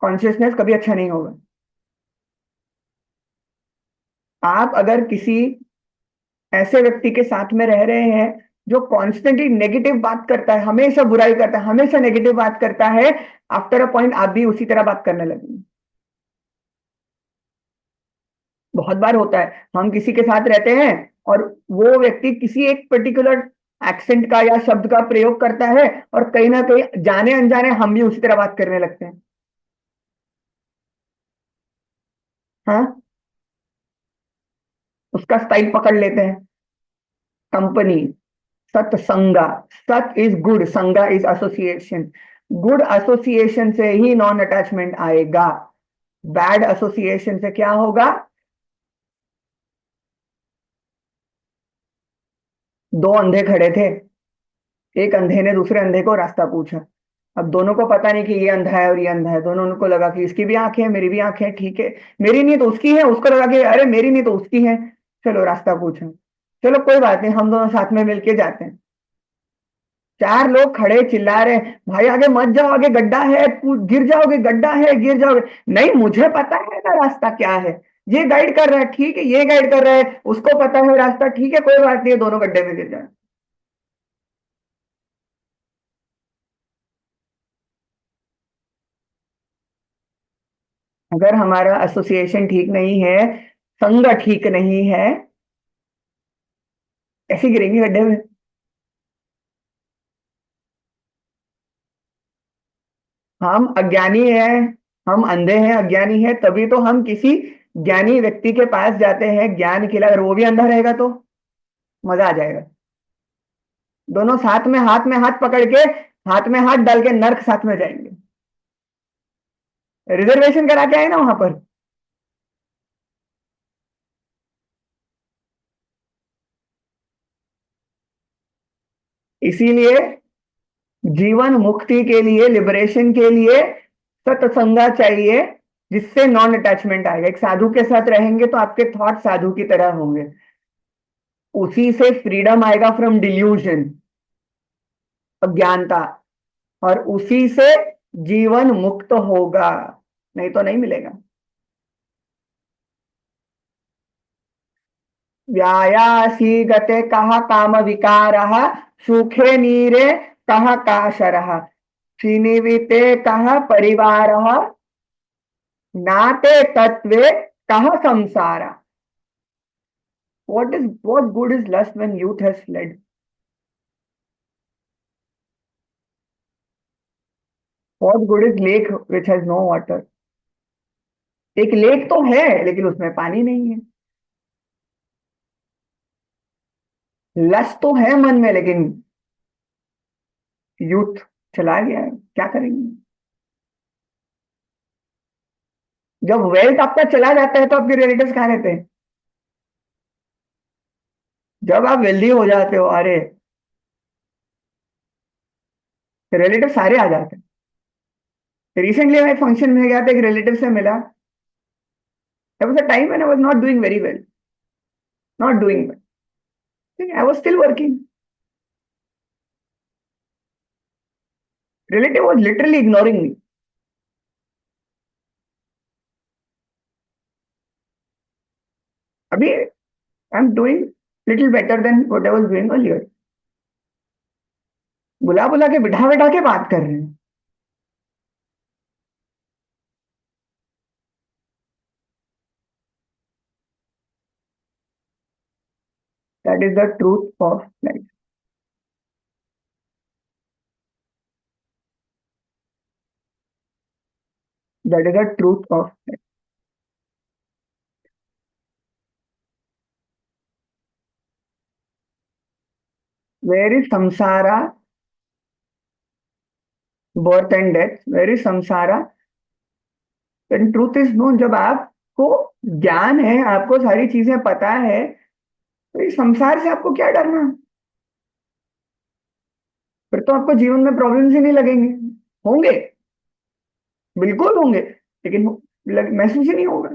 कॉन्शियसनेस कभी अच्छा नहीं होगा। आप अगर किसी ऐसे व्यक्ति के साथ में रह रहे हैं जो कॉन्स्टेंटली नेगेटिव बात करता है, हमेशा बुराई करता है, हमेशा नेगेटिव बात करता है, आफ्टर अ पॉइंट आप भी उसी तरह बात करने लगेंगे। बहुत बार होता है, हम किसी के साथ रहते हैं और वो व्यक्ति किसी एक पर्टिकुलर एक्सेंट का या शब्द का प्रयोग करता है, और कहीं ना कहीं जाने अनजाने हम भी उसी तरह बात करने लगते हैं। हाँ, उसका स्टाइल पकड़ लेते हैं। कंपनी, सत्संगा, सत इज गुड, संगा इज एसोसिएशन। गुड एसोसिएशन से ही नॉन अटैचमेंट आएगा। बैड एसोसिएशन से क्या होगा। दो अंधे खड़े थे, एक अंधे ने दूसरे अंधे को रास्ता पूछा। अब दोनों को पता नहीं कि ये अंधा है और ये अंधा है, दोनों को लगा कि इसकी भी आंखें हैं, मेरी भी आंखें हैं, ठीक है, मेरी नहीं तो उसकी है। उसको लगा कि अरे मेरी नहीं तो उसकी है, चलो रास्ता पूछो। चलो कोई बात नहीं, हम दोनों साथ में मिलके जाते हैं। चार लोग खड़े चिल्ला रहे, भाई आगे मत जाओ, आगे गड्ढा है, गिर जाओगे, गड्ढा है, गिर जाओगे। नहीं, मुझे पता है ना रास्ता क्या है, ये गाइड कर रहा है, ठीक है, ये गाइड कर रहा है, उसको पता है रास्ता, ठीक है, कोई बात नहीं है, दोनों गड्ढे में गिर जाए। अगर हमारा एसोसिएशन ठीक नहीं है, संग ठीक नहीं है, ऐसे गिरेंगे गड्ढे में। हम अज्ञानी हैं, हम अंधे हैं, अज्ञानी हैं, तभी तो हम किसी ज्ञानी व्यक्ति के पास जाते हैं ज्ञान के लिए। अगर वो भी अंधा रहेगा तो मजा आ जाएगा। दोनों साथ में हाथ पकड़ के, हाथ में हाथ डाल के नर्क साथ में जाएंगे। रिजर्वेशन करा के आए ना वहां पर। इसीलिए जीवन मुक्ति के लिए, लिबरेशन के लिए, सत्संगा चाहिए जिससे नॉन अटैचमेंट आएगा। एक साधु के साथ रहेंगे तो आपके थॉट साधु की तरह होंगे, उसी से फ्रीडम आएगा फ्रॉम डिल्यूजन, अज्ञानता, और उसी से जीवन मुक्त होगा, नहीं तो नहीं मिलेगा। व्यायासी गते कहा काम विकारः, सुखे नीरे कहा काशरः, श्रीनिविते कहा परिवारः, नाते तत्वे कहा संसार। What good is lust when youth has fled? What good is lake which has no water? एक लेक तो है लेकिन उसमें पानी नहीं है। लस्ट तो है मन में लेकिन यूथ चला गया है, क्या करेंगे? जब वेल्थ आपका चला जाता है तो आपके रिलेटिव्स कहाँ रहते हैं? जब आप वेल्दी हो जाते हो, अरे रिलेटिव सारे आ जाते हैं। रिसेंटली मैं एक फंक्शन में गया था, एक रिलेटिव से मिला। There was a time when I was not doing very well, not doing well. I was still working. Relative was literally ignoring me. अभी I'm doing little better than what I was doing earlier. बुला बुला के बिठा बिठा के बात कर रहे हैं। That is the truth of life. That is the truth of life. Where is samsara, birth and death? Where is samsara? When truth is known, जब आपको ज्ञान है, आपको सारी चीजें पता है, तो इस संसार से आपको क्या डरना? फिर तो आपको जीवन में प्रॉब्लम्स ही नहीं लगेंगे। होंगे, बिल्कुल होंगे, लेकिन महसूस ही नहीं होगा।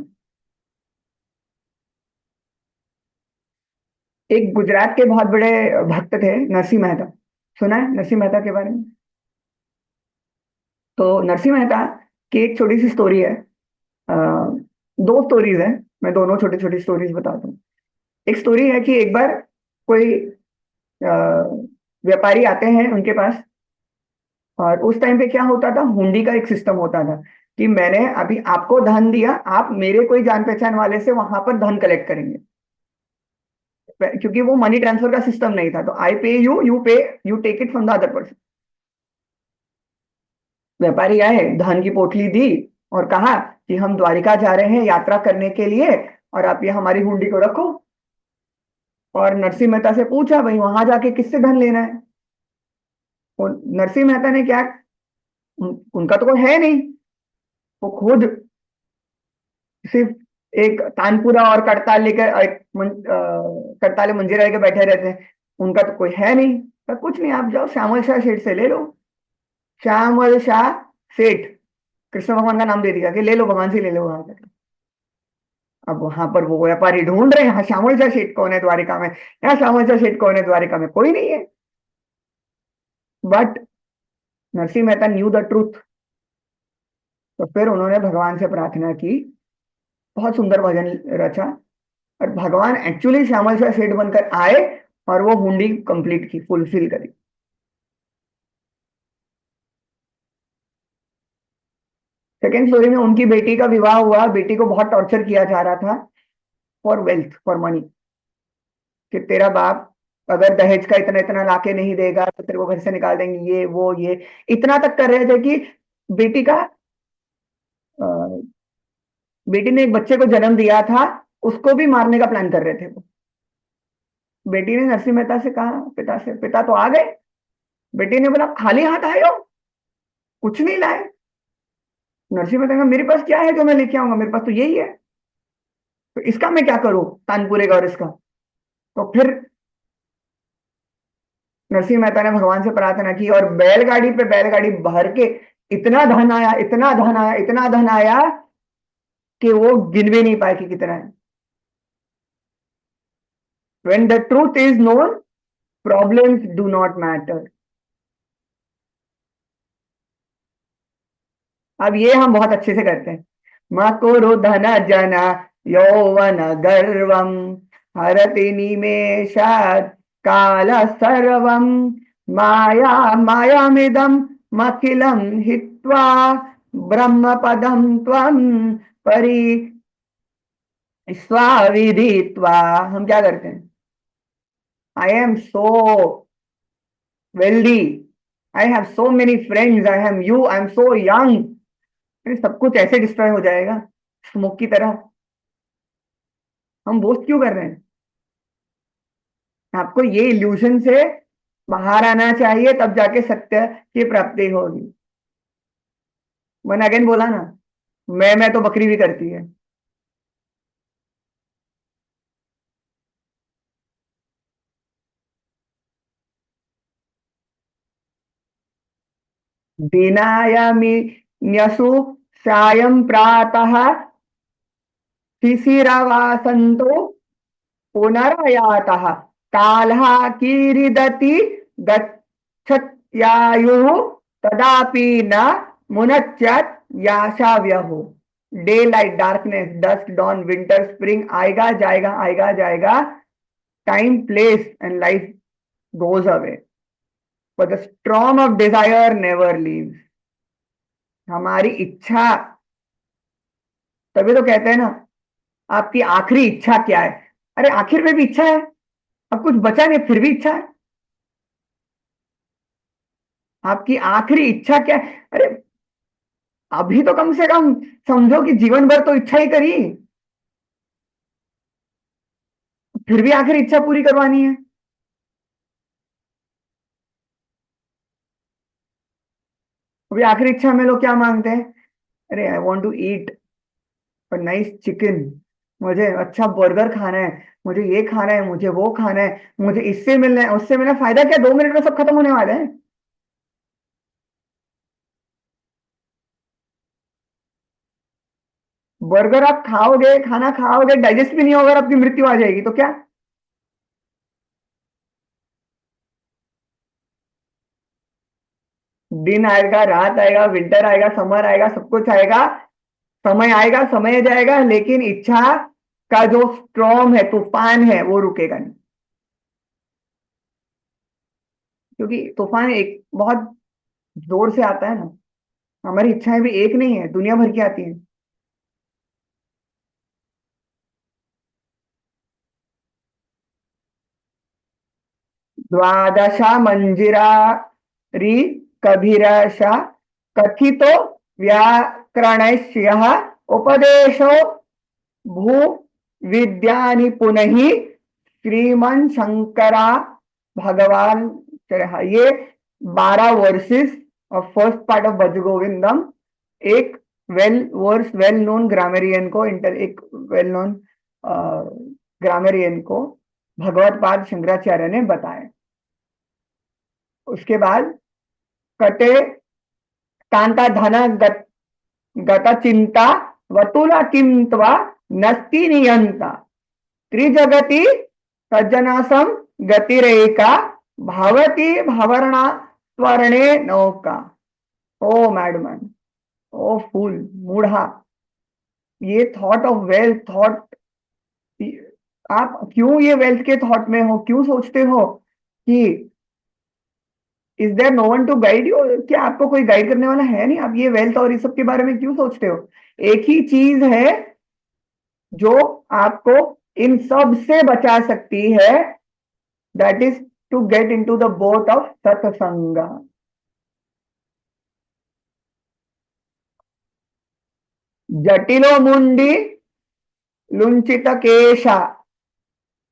एक गुजरात के बहुत बड़े भक्त थे, नरसिंह मेहता। सुना है नरसिंह मेहता के बारे में? तो नरसिंह मेहता की एक छोटी सी स्टोरी है। अ, दो स्टोरीज हैं, मैं दोनों छोटी छोटी स्टोरीज बताता हूँ। एक स्टोरी है कि एक बार कोई अ, व्यापारी आते हैं उनके पास, और उस टाइम पे क्या होता था, हुंडी का एक सिस्टम होता था कि मैंने अभी आपको धन दिया, आप मेरे कोई जान पहचान वाले से वहां पर धन कलेक्ट करेंगे, क्योंकि वो मनी ट्रांसफर का सिस्टम नहीं था। तो I pay you, you pay, you take it from the other person. व्यापारी आए, धन की पोटली दी और कहा कि हम द्वारिका जा रहे हैं यात्रा करने के लिए, और आप ये हमारी हुंडी को रखो। और नरसिंह मेहता से पूछा, भाई वहां जाके किससे धन लेना है? और नरसिंह मेहता ने क्या, उनका तो कोई है नहीं, वो खुद सिर्फ एक तानपुरा और करताल लेकर करताले मंजीरा लेकर बैठे रहते हैं, उनका तो कोई है नहीं। तो कुछ नहीं, आप जाओ श्यामल शाह सेठ से ले लो। श्यामल शाह सेठ, कृष्ण भगवान का नाम दे दिया कि ले लो, भगवान से ले लो वहां जाके। अब वहां पर वो व्यापारी ढूंढ रहे हैं, हाँ श्यामल शाह सेठ कौन है द्वारिका में, यहाँ श्यामल शाह सेठ कौन है द्वारिका में, कोई नहीं है। But Narsinh Mehta knew the truth. तो फिर उन्होंने भगवान से प्रार्थना की, बहुत सुंदर भजन रचा, और भगवान एक्चुअली श्यामल शाह सेठ बनकर आए और वो हुंडी कंप्लीट की, फुलफिल करी। सेकेंड स्टोरी में उनकी बेटी का विवाह हुआ, बेटी को बहुत टॉर्चर किया जा रहा था फॉर वेल्थ, फॉर मनी, कि तेरा बाप अगर दहेज का इतना इतना लाके नहीं देगा तो तेरे को घर से निकाल देंगे, ये वो ये, इतना तक कर रहे थे कि बेटी का बेटी ने एक बच्चे को जन्म दिया था, उसको भी मारने का प्लान कर रहे थे वो। बेटी ने नरसिंह मेहता से कहा, पिता से, पिता तो आ गए। बेटी ने बोला, खाली हाथ आए हो, कुछ नहीं लाए। नरसिंह मेहता कहा, मेरे पास क्या है जो मैं लेके आऊंगा, मेरे पास तो यही है, तो इसका मैं क्या करूं, तानपुरे का और इसका। तो फिर नरसिंह मेहता ने भगवान से प्रार्थना की और बैलगाड़ी पे बैलगाड़ी भर के इतना धन आया, इतना धन आया, इतना धन आया कि वो गिन भी नहीं पाए कि कितना है। When the truth is known, problems do not matter. अब ये हम बहुत अच्छे से करते हैं। मकुरु धन जन यौवन गर्वम हरति निमेषात् काल सर्वम माया मायामिदं मखिलं हित्वा ब्रह्म पदं त्वं परि स्वाविदित्वा। हम क्या करते हैं? I am so wealthy, I have so many friends, I am you, I am so young. सब कुछ ऐसे डिस्ट्रॉय हो जाएगा स्मोक की तरह। हम बोस्ट क्यों कर रहे हैं? आपको ये इल्यूजन से बाहर आना चाहिए, तब जाके सत्य की प्राप्ति होगी। मैंने अगेन बोला ना, मैं तो बकरी भी करती है। दिनायमिन्यसु सायं प्रातः शिशिरवासन्तो पुनरयातः कालः कीरिदति गच्छत्यायुः तदापि न मुनच्यत् याशाव्यहो। Day light darkness dusk dawn winter spring आएगा जाएगा आएगा जाएगा, time place and life goes away, but the storm of desire never leaves. हमारी इच्छा, तभी तो कहते हैं ना, आपकी आखिरी इच्छा क्या है? अरे आखिर में भी इच्छा है, अब कुछ बचा नहीं फिर भी इच्छा है। आपकी आखिरी इच्छा क्या है? अरे अभी तो कम से कम समझो कि जीवन भर तो इच्छा ही करी, फिर भी आखिरी इच्छा पूरी करवानी है। अभी आखिरी इच्छा में लोग क्या मांगते हैं? अरे I want to eat nice chicken, मुझे अच्छा बर्गर खाना है, मुझे ये खाना है, मुझे वो खाना है, मुझे इससे मिलना है उससे मिलना है। फायदा क्या? 2 मिनट में सब खत्म होने वाले हैं। बर्गर आप खाओगे, खाना खाओगे, डाइजेस्ट भी नहीं होगा, आपकी मृत्यु आ जाएगी तो क्या? दिन आएगा, रात आएगा, विंटर आएगा, समर आएगा, सब कुछ आएगा, समय आएगा, समय जाएगा, लेकिन इच्छा का जो स्ट्रॉम है, तूफान है, वो रुकेगा नहीं। क्योंकि तूफान एक बहुत जोर से आता है ना। हमारी इच्छाएं भी एक नहीं है, दुनिया भर की आती हैं। द्वादशा मंजिरारी कभिरशा कथितो व्याकरणस्य उपदेशो भू विद्यानि पुनहि श्रीमन शंकरा भगवान चरहा। ये 12 वर्सेस और फर्स्ट पार्ट ऑफ भज गोविंदम एक वेल नोन ग्रामरियन को एक वेल नोन ग्रामरियन को भगवत पाद शंकराचार्य ने बताया। उसके बाद कटे कांता धन गत चिंता वतुला किंत्वा नस्ति नियंता त्रिजगति सज्जनासम गतिरेका भवती भवर्णा त्वरणे नौका। ओ मैडमन, ओ फूल मूढ़ा, ये थॉट ऑफ वेल्थ थॉट, आप क्यों ये वेल्थ के थॉट में हो? क्यों सोचते हो कि is there no one to guide you? क्या आपको कोई गाइड करने वाला है नहीं? आप ये वेल्थ और इस सब के बारे में क्यों सोचते हो? एक ही चीज है जो आपको इन सब से बचा सकती है, that is to get into the boat of satsang. जटिलो मुंडी लुंचित केशा,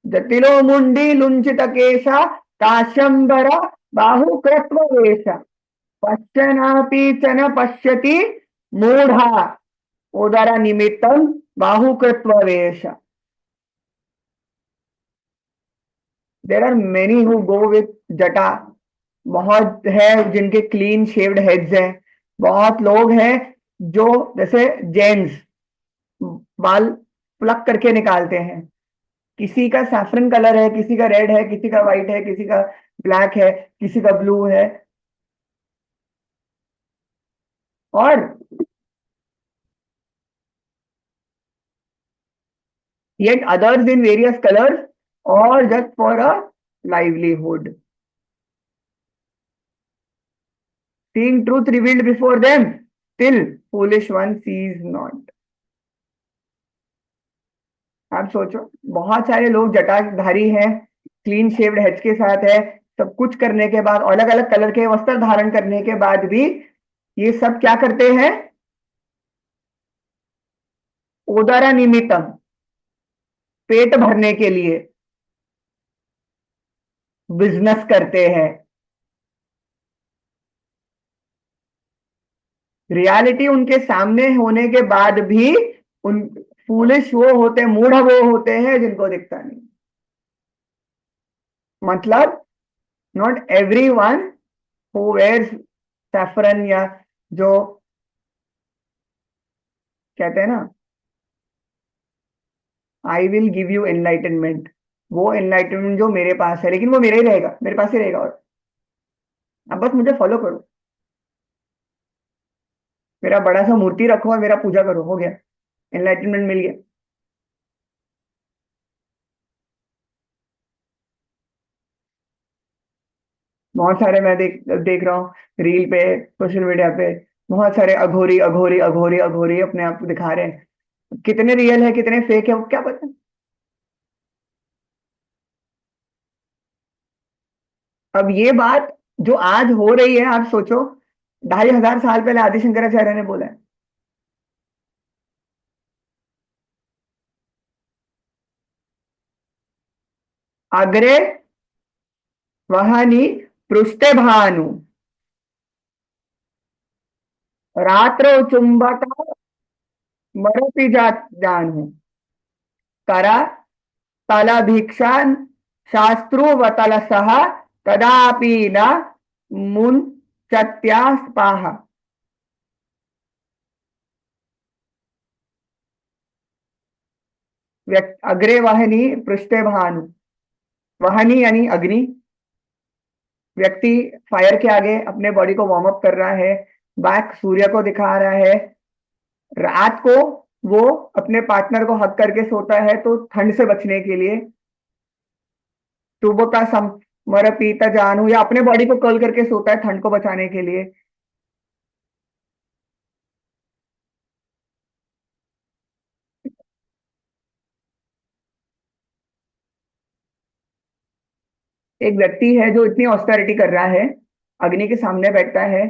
जटिलो मुंडी लुंचित केशा काशंबर बाहुकृत्व वेश पश्यनापि च न पश्यति मूढ़ा उदर निमित्तम बाहुकृत्व वेश। There are many who go with jata, बहुत है जिनके क्लीन शेव्ड हेड्स हैं, बहुत लोग हैं जो जैसे जेंट्स बाल प्लक करके निकालते हैं, किसी का सैफरन कलर है, किसी का रेड है, किसी का व्हाइट है, किसी का ब्लैक है, किसी का ब्लू है, और yet others in various colors, or just for a livelihood. Seeing truth revealed before them, still foolish one sees not. आप सोचो, बहुत सारे लोग जटाधारी हैं, क्लीन शेव्ड हेड्स के साथ है, सब कुछ करने के बाद, अलग अलग कलर के वस्त्र धारण करने के बाद भी ये सब क्या करते हैं? उदर निमित्तम, पेट भरने के लिए बिजनेस करते हैं। रियलिटी उनके सामने होने के बाद भी उन फूलिश वो होते, मूढ़ वो होते हैं जिनको दिखता नहीं। मतलब not everyone who wears saffron, या जो कहते हैं ना, I will give you enlightenment, वो एनलाइटनमेंट जो मेरे पास है, लेकिन वो मेरा ही रहेगा, मेरे पास ही रहेगा, और अब बस मुझे फॉलो करो, मेरा बड़ा सा मूर्ति रखो और मेरा पूजा करो, हो गया, एनलाइटनमेंट मिल गया। बहुत सारे मैं देख देख रहा हूँ रील पे, सोशल मीडिया पे, बहुत सारे अघोरी अघोरी अघोरी अघोरी अपने आप को दिखा रहे हैं। कितने रियल है कितने फेक है वो क्या पता। अब ये बात जो आज हो रही है, आप सोचो 2500 साल पहले आदि शंकराचार्य ने बोला है। अग्रे वहानी पृष्ठे भानु रात्रो चुंबक मरपि जानु करा तल भिक्षान शास्त्रुवतल सह कदापि न मुंचत्या स्पाह। अग्रे वहनी पृष्ठे भानु, वहनी यानी अग्नि, व्यक्ति फायर के आगे अपने बॉडी को वार्म अप कर रहा है, बैक सूर्य को दिखा रहा है, रात को वो अपने पार्टनर को हक करके सोता है तो ठंड से बचने के लिए, सुबह का समर पीता जानू, या अपने बॉडी को कर्ल करके सोता है ठंड को बचाने के लिए। एक व्यक्ति है जो इतनी ऑस्टेरिटी कर रहा है, अग्नि के सामने बैठता है,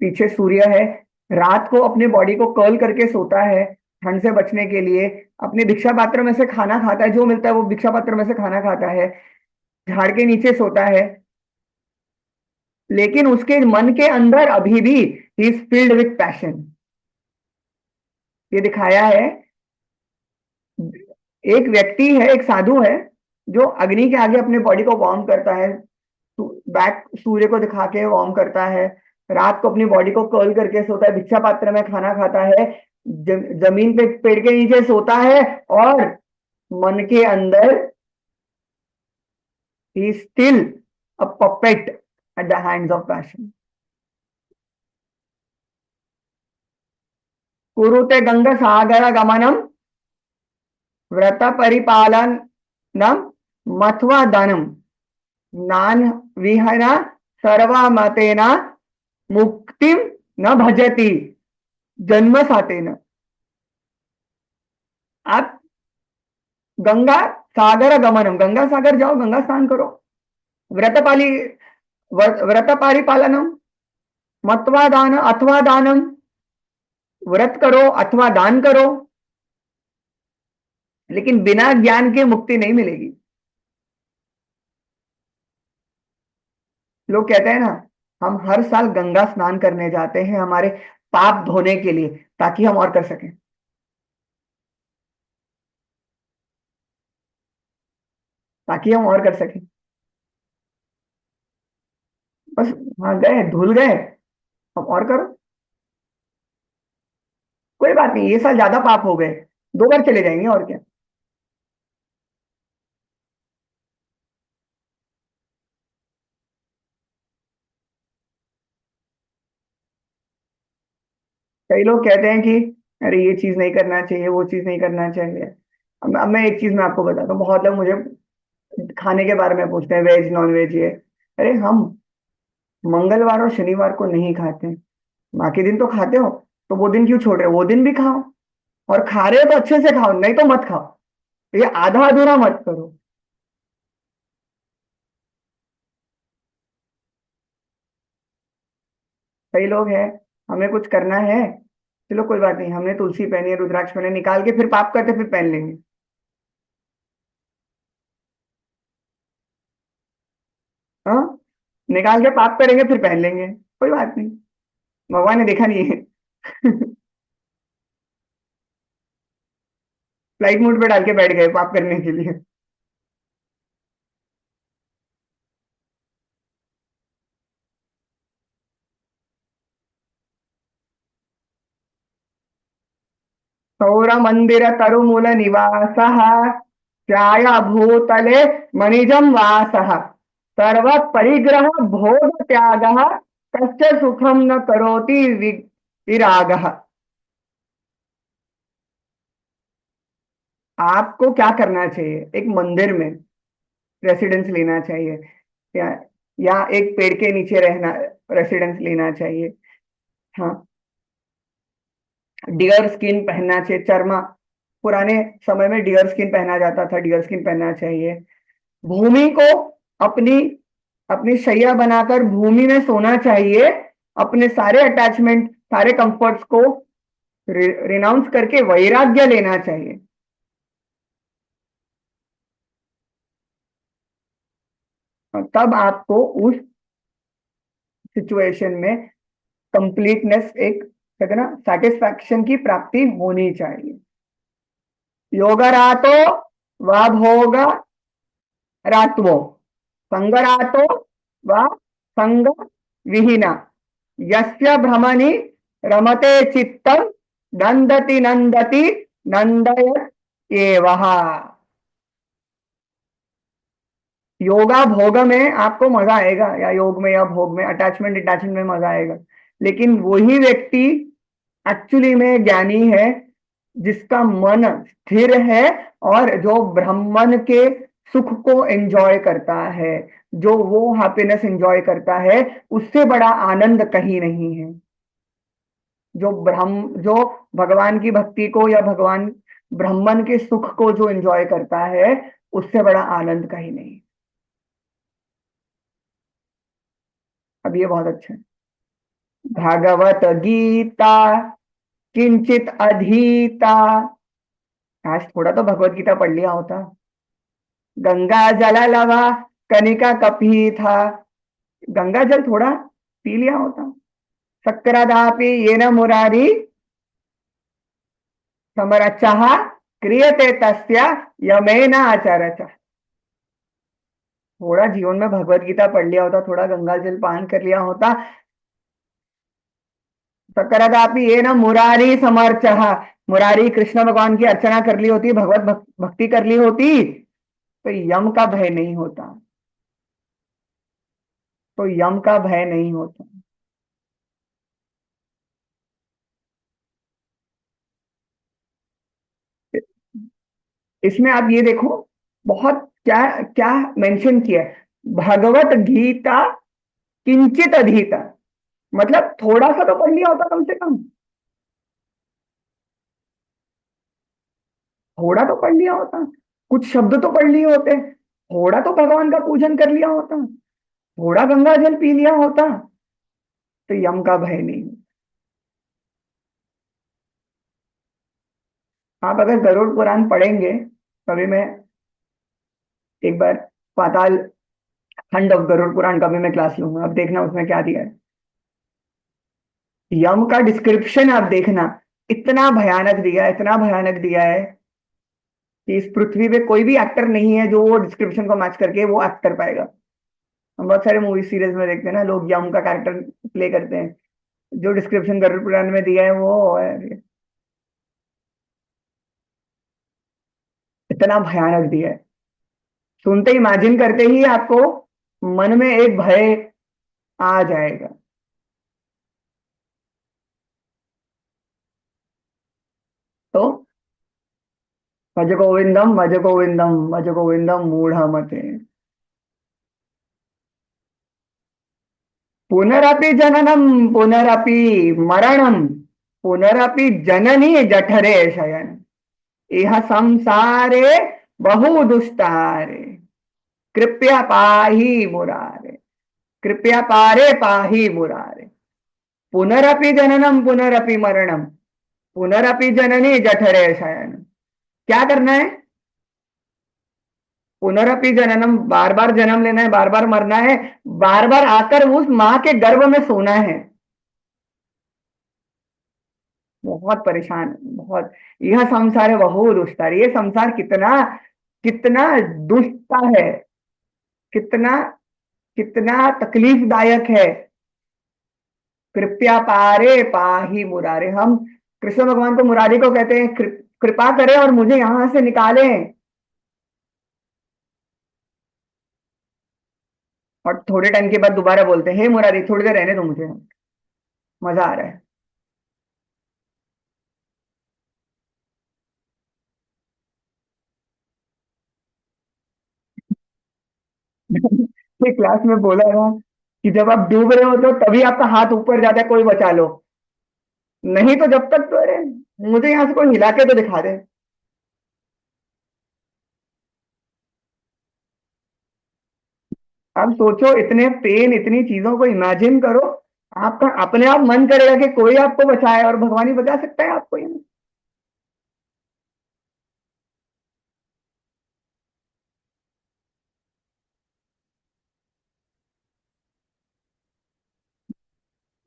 पीछे सूर्य है, रात को अपने बॉडी को कर्ल करके सोता है ठंड से बचने के लिए, अपने भिक्षा पात्र में से खाना खाता है, जो मिलता है वो भिक्षा पात्र में से खाना खाता है, झाड़ के नीचे सोता है, लेकिन उसके मन के अंदर अभी भी he is filled with passion. ये दिखाया है, एक व्यक्ति है, एक साधु है जो अग्नि के आगे अपने बॉडी को वार्म करता है, बैक सूर्य को दिखा के वार्म करता है, रात को अपनी बॉडी को कर्ल करके सोता है, भिक्षा पात्र में खाना खाता है, जमीन पे पेड़ के नीचे सोता है, और मन के अंदर he still a puppet at the hands of passion. कुरुते गंगा सागर गमनम व्रत परिपालनम मथवा दानम नान विहना सर्वमतेना मुक्तिम न भजति जन्म सातेन। आप गंगा सागर गमनम, गंगा सागर जाओ, गंगा स्नान करो, व्रतपाली व्रत परिपालनम मत्वा दान अथवा दानम, व्रत करो अथवा दान करो, लेकिन बिना ज्ञान के मुक्ति नहीं मिलेगी। लोग कहते हैं ना, हम हर साल गंगा स्नान करने जाते हैं हमारे पाप धोने के लिए, ताकि हम और कर सकें, ताकि हम और कर सकें। बस हाँ, गए धुल गए, अब और करो, कोई बात नहीं, ये साल ज्यादा पाप हो गए, 2 बार चले जाएंगे और क्या। कई लोग कहते हैं कि अरे ये चीज नहीं करना चाहिए, वो चीज नहीं करना चाहिए। अब मैं एक चीज मैं आपको बताता हूँ, बहुत लोग मुझे खाने के बारे में पूछते हैं, वेज नॉन वेज ये। अरे हम मंगलवार और शनिवार को नहीं खाते हैं, बाकी दिन तो खाते हो, तो वो दिन क्यों छोड़ रहे हो, वो दिन भी खाओ। और खा रहे हो तो अच्छे से खाओ, नहीं तो मत खाओ, ये आधा अधूरा मत करो। कई लोग हैं, हमें कुछ करना है, चलो कोई बात नहीं, हमने तुलसी पहनी है, रुद्राक्ष पहने, निकाल के फिर पाप करते फिर पहन लेंगे। हाँ, निकाल के पाप करेंगे फिर पहन लेंगे, कोई बात नहीं, भगवान ने देखा नहीं है। फ्लाइट मोड पे डाल के बैठ गए पाप करने के लिए। सौर मंदिर तरुमूल निवास, छाया भूतले मणिजम वास, सर्व परिग्रह भोग त्याग, कस्य सुखम न करोति विराग। आपको क्या करना चाहिए, एक मंदिर में रेसिडेंस लेना चाहिए, या या एक पेड़ के नीचे रहना, रेसिडेंस लेना चाहिए। हाँ, डियर स्किन पहनना चाहिए, चर्मा, पुराने समय में डियर स्किन पहना जाता था, डियर स्किन पहनना चाहिए। भूमि को अपनी अपनी शैया बनाकर भूमि में सोना चाहिए, अपने सारे अटैचमेंट सारे कंफर्ट्स को रिनाउंस करके वैराग्य लेना चाहिए। और तब आपको उस सिचुएशन में कंप्लीटनेस, एक कहते हैं ना सेटिस्फैक्शन की प्राप्ति होनी चाहिए। योगरातो व भोग रात्वो, संगरातो व संग विहीना, यस्य भ्रमणि रमते चित्तम, नंदति नंदति नंदयत एवह। योगा भोग में आपको मजा आएगा, या योग में या भोग में, अटैचमेंट डिटैचमेंट में मजा आएगा, लेकिन वही व्यक्ति एक्चुअली में ज्ञानी है जिसका मन स्थिर है, और जो ब्रह्मन के सुख को एंजॉय करता है, जो वो हैप्पीनेस एंजॉय करता है, उससे बड़ा आनंद कहीं नहीं है। जो भगवान की भक्ति को या भगवान ब्रह्मन के सुख को जो एंजॉय करता है, उससे बड़ा आनंद कहीं नहीं। अब ये बहुत अच्छा है। भागवत गीता किंचित अधीता, आज थोड़ा तो भगवत गीता पढ़ लिया होता। गंगा जल लवा कनिका कपी था, गंगा जल थोड़ा पी लिया होता। शक्करदापि येन मुरारी समरचः, क्रियते तस्य यमेन आचरच। थोड़ा जीवन में भगवत गीता पढ़ लिया होता, थोड़ा गंगा जल पान कर लिया होता। शक्करदापि येन मुरारी समर्चः, मुरारी कृष्ण भगवान की अर्चना कर ली होती, भगवत भक्ति कर ली होती, तो यम का भय नहीं होता, तो यम का भय नहीं होता। इसमें आप ये देखो, बहुत क्या क्या मेंशन किया है, भगवत गीता किंचित अधीता, मतलब थोड़ा सा तो पढ़ लिया होता कम से कम, थोड़ा तो पढ़ लिया होता, कुछ शब्द तो पढ़ लिए होते, थोड़ा तो भगवान का पूजन कर लिया होता, थोड़ा गंगा जल पी लिया होता, तो यम का भय नहीं। आप अगर गरुड़ पुराण पढ़ेंगे, कभी मैं एक बार पाताल खंड ऑफ गरुड़ पुराण कभी मैं क्लास लूंगा, अब देखना उसमें क्या दिया है। यम का डिस्क्रिप्शन आप देखना, इतना भयानक दिया है, इतना भयानक दिया है कि इस पृथ्वी पे कोई भी एक्टर नहीं है जो वो डिस्क्रिप्शन को मैच करके वो एक्ट कर पाएगा। हम बहुत सारे मूवी सीरीज में देखते हैं ना, लोग यम का कैरेक्टर प्ले करते हैं, जो डिस्क्रिप्शन गरुड़ पुराण में दिया है वो है, इतना भयानक दिया है। सुनते इमेजिन करते ही आपको मन में एक भय आ जाएगा। तो भज गोविंदम भज गोविंदम मूढ़ मते। पुनरपि जननम पुनरपि मरणम पुनरपि जननी जठरे शयन इह संसारे बहु दुस्तारे कृपया पाहि मुरारे कृपया पारे पाहि मुरारे। पुनरपि जननम पुनरपि मरणम पुनरपि जननी जठरे शयन। क्या करना है? पुनरपि जननम, बार बार जन्म लेना है, बार बार मरना है, बार बार आकर उस मां के गर्भ में सोना है। बहुत परेशान, बहुत। यह संसार है बहु दुष्टा। ये संसार कितना कितना दुष्टा है, कितना कितना तकलीफदायक है। कृपया पारे पाही मुरारे। हम कृष्ण भगवान को मुरारी को कहते हैं, कृपा करें और मुझे यहां से निकालें। और थोड़े टाइम के बाद दोबारा बोलते हैं, हे मुरारी थोड़ी देर रहने दो मुझे, मजा आ रहा है। क्लास में बोला था कि जब आप डूब रहे हो तो तभी आपका हाथ ऊपर जाता है, कोई बचा लो। नहीं तो जब तक तो, अरे मुझे यहां से कोई हिला के तो दिखा दे। अब सोचो, इतने पेन, इतनी चीजों को इमेजिन करो, आपका अपने आप मन करेगा कि कोई आपको बचाए, और भगवान ही बचा सकता है आपको ये।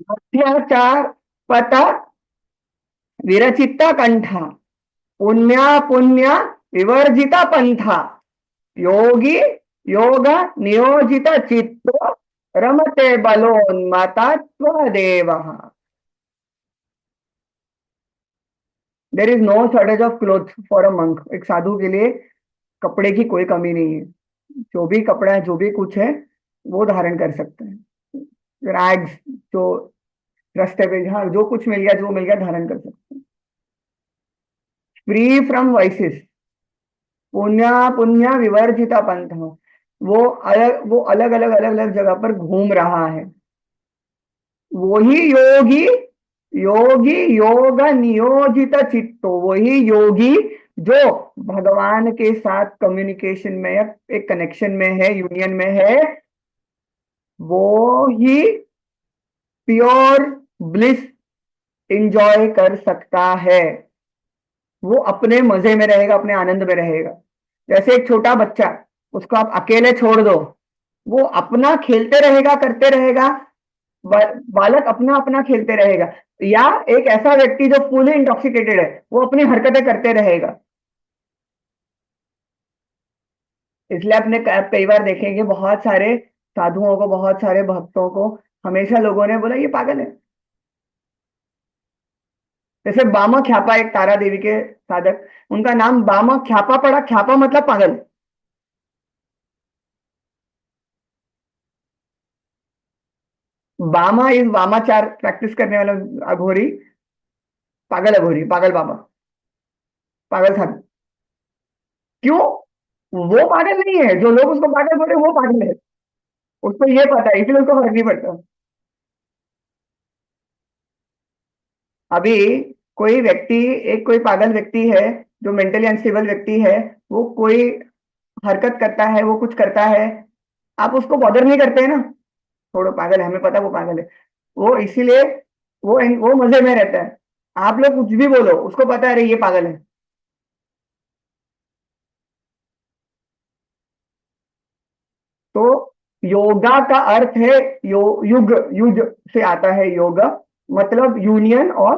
अत्याचार पता विरचिता कंठा पुण्या पुण्या विवर्जिता पंथा योगी योग नियोजित चित्तो रमते बलोन्मता देव। There is no shortage of cloth for a monk. एक साधु के लिए कपड़े की कोई कमी नहीं है। जो भी कपड़ा है, जो भी कुछ है, वो धारण कर सकते हैं। रैग्स, जो रास्ते पे जहाँ जो कुछ मिल गया, जो मिल गया धारण कर सकते हैं। फ्री फ्रॉम वाइसेस, पुण्य पुण्य विवर्जिता पंथ। वो अलग अलग अलग अलग जगह पर घूम रहा है। वही योगी, योगी योग नियोजित चित्तो, वही योगी जो भगवान के साथ कम्युनिकेशन में या एक कनेक्शन में है, यूनियन में है, वो ही प्योर ब्लिस इंजॉय कर सकता है। वो अपने मजे में रहेगा, अपने आनंद में रहेगा। जैसे एक छोटा बच्चा, उसको आप अकेले छोड़ दो, वो अपना खेलते रहेगा, करते रहेगा। बालक अपना अपना खेलते रहेगा। या एक ऐसा व्यक्ति जो फुली इंटॉक्सिकेटेड है, वो अपनी हरकतें करते रहेगा। इसलिए आपने कई बार देखेंगे, बहुत सारे साधुओं को, बहुत सारे भक्तों को हमेशा लोगों ने बोला ये पागल है। जैसे बामा ख्यापा, एक तारा देवी के साधक, उनका नाम बामा ख्यापा पड़ा। ख्यापा मतलब पागल। बामा इज वामाचार प्रैक्टिस करने वाला अघोरी, पागल अघोरी, पागल बाबा, पागल साधु। क्यों? वो पागल नहीं है, जो लोग उसको पागल बोल रहे हैं वो पागल है। उसको ये पता है, इसलिए उसको फर्क नहीं पड़ता। अभी कोई व्यक्ति, एक कोई पागल व्यक्ति है, जो मेंटली अनस्टेबल व्यक्ति है, वो कोई हरकत करता है, वो कुछ करता है, आप उसको बॉदर नहीं करते हैं ना, छोड़ो पागल है, हमें पता है वो पागल है। वो इसीलिए वो मजे में रहता है। आप लोग कुछ भी बोलो, उसको पता है अरे ये पागल है। तो योगा का अर्थ है युग, युग से आता है योगा, मतलब यूनियन और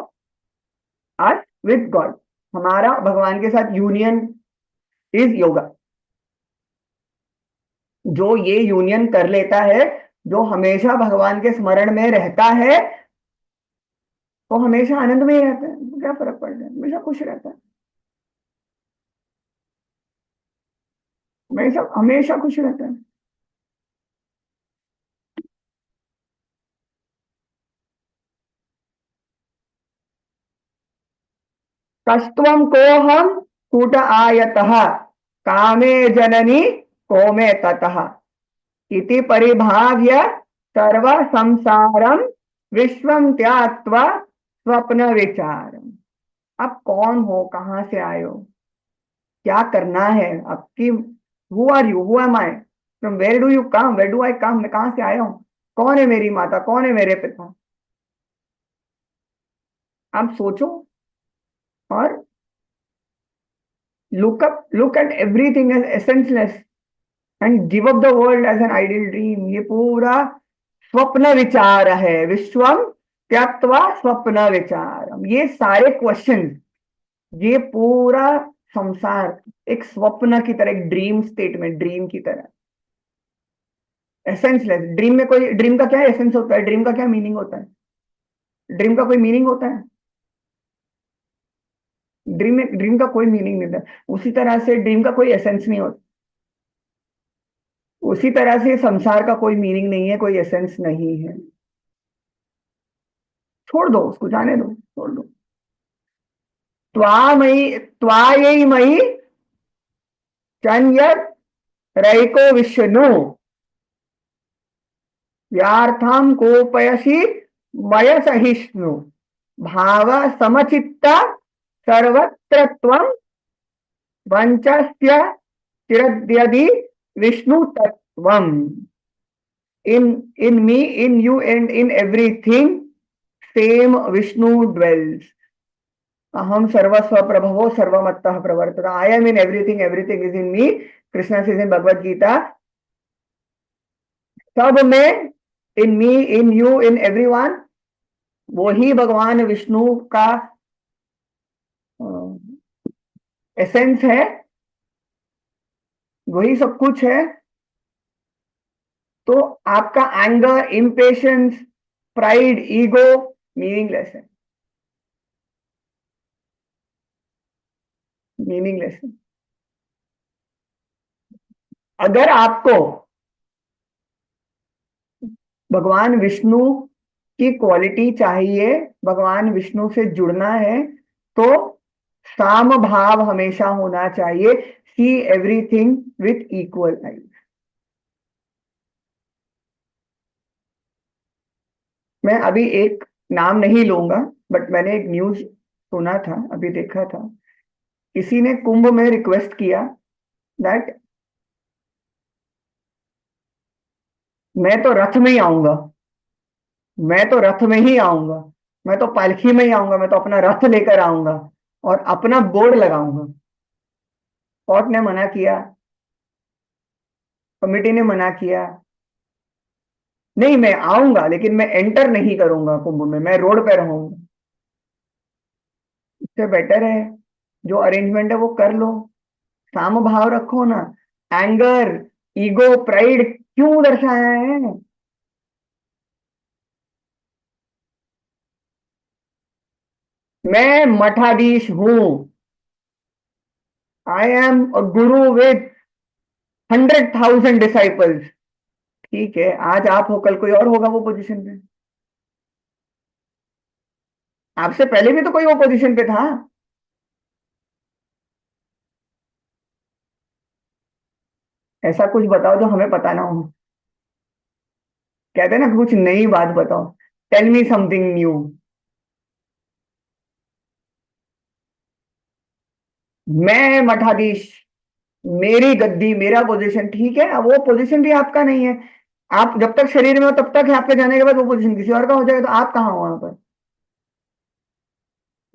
अस विद गॉड। हमारा भगवान के साथ यूनियन इज योगा। जो ये यूनियन कर लेता है, जो हमेशा भगवान के स्मरण में रहता है, वो हमेशा आनंद में ही रहता है, तो क्या फर्क पड़ रहा है, हमेशा खुश रहता है, हमेशा हमेशा खुश रहता है। कस्त्वं कोहम कूट आयतः कामे जननी कोमे ततः इति परिभाव्य सर्व संसारम विश्वम त्याक्त्वा स्वप्न विचारम। आप कौन हो, कहाँ से आए हो, क्या करना है आपकी, who are you, who am I, from where do you come, where do I come, मैं कहाँ से आया हूँ, कौन है मेरी माता, कौन है मेरे पिता। आप सोचो और look at everything as essenceless and give up the world as an ideal dream. ये पूरा स्वप्न विचार है, विश्वम त्यक्त्वा स्वप्न विचारम। ये सारे क्वेश्चन, ये पूरा संसार एक स्वप्न की तरह, एक ड्रीम स्टेटमेंट, ड्रीम की तरह एसेंसलेस। ड्रीम में कोई, ड्रीम का क्या एसेंस होता है, ड्रीम का क्या मीनिंग होता है, ड्रीम का कोई मीनिंग होता है, ड्रीम में, ड्रीम का कोई मीनिंग नहीं होता। उसी तरह से ड्रीम का कोई एसेंस नहीं होता, उसी तरह से संसार का कोई मीनिंग नहीं है, कोई एसेंस नहीं है। छोड़ दो उसको, जाने दो, छोड़ दो। त्वामयि त्वायै मयि चन्यत् रैको विष्णु व्यार्थं कोपयसि मय सहिष्णु भाव समचित्ता सर्वत्र त्वं वंचस्य चिरद्यदि Vishnu तत्वम्। in me, in you, and in everything same Vishnu dwells. Aham sarvasva prabhavo sarvamattah pravartata. I am in everything, everything is in me. Krishna says in Bhagavad Gita, सब में, in me, in you, in everyone, वही भगवान विष्णु का essence है, वही सब कुछ है। तो आपका anger, impatience, pride, ego meaningless है, मीनिंगलेस है। अगर आपको भगवान विष्णु की क्वालिटी चाहिए, भगवान विष्णु से जुड़ना है, तो साम भाव हमेशा होना चाहिए। See everything with equal eyes. मैं अभी एक नाम नहीं लूंगा, बट मैंने एक न्यूज सुना था, अभी देखा था, किसी ने कुंभ में रिक्वेस्ट किया दैट मैं तो रथ में ही आऊंगा, मैं तो रथ में ही आऊंगा, मैं तो पालकी में ही आऊंगा, मैं तो अपना रथ लेकर आऊंगा और अपना बोर्ड लगाऊंगा। कोर्ट ने मना किया, कमिटी ने मना किया, नहीं मैं आऊंगा लेकिन मैं एंटर नहीं करूंगा कुंभ में, मैं रोड पे रहूंगा। इससे बेटर है जो अरेंजमेंट है वो कर लो, साम भाव रखो ना। एंगर, ईगो, प्राइड क्यों दर्शाया है? मैं मठाधीश हूं, I am a Guru with 100,000 disciples. ठीक है, आज आप हो, कल कोई और होगा वो पोजीशन पे। आपसे पहले भी तो कोई वो पोजीशन पे था। ऐसा कुछ बताओ जो हमें पता ना हो। कहते हैं ना, कुछ नई बात बताओ, टेल मी समथिंग न्यू। मैं मठाधीश, मेरी गद्दी, मेरा पोजीशन, ठीक है, अब वो पोजीशन भी आपका नहीं है। आप जब तक शरीर में हो तब तक है, आपके जाने के बाद वो पोजीशन किसी और का हो जाएगा, तो आप कहाँ हो वहां पर?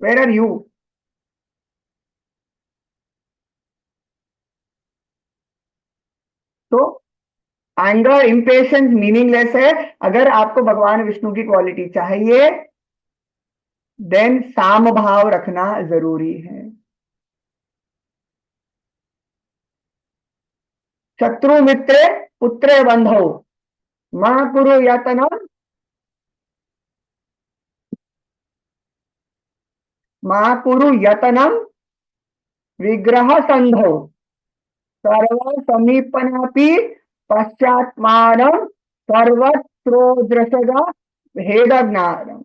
Where are you? तो एंगर, इम्पेशंस मीनिंगलेस है। अगर आपको भगवान विष्णु की क्वालिटी चाहिए, देन साम भाव रखना जरूरी है। शत्रु मित्र पुत्र बंधो मां कुरु यातना। मा कुरु यतनम विग्रह संधौ सर्व समीपनापि पश्चात्मानं सर्वत्रोद्रशदा भेद ज्ञानम।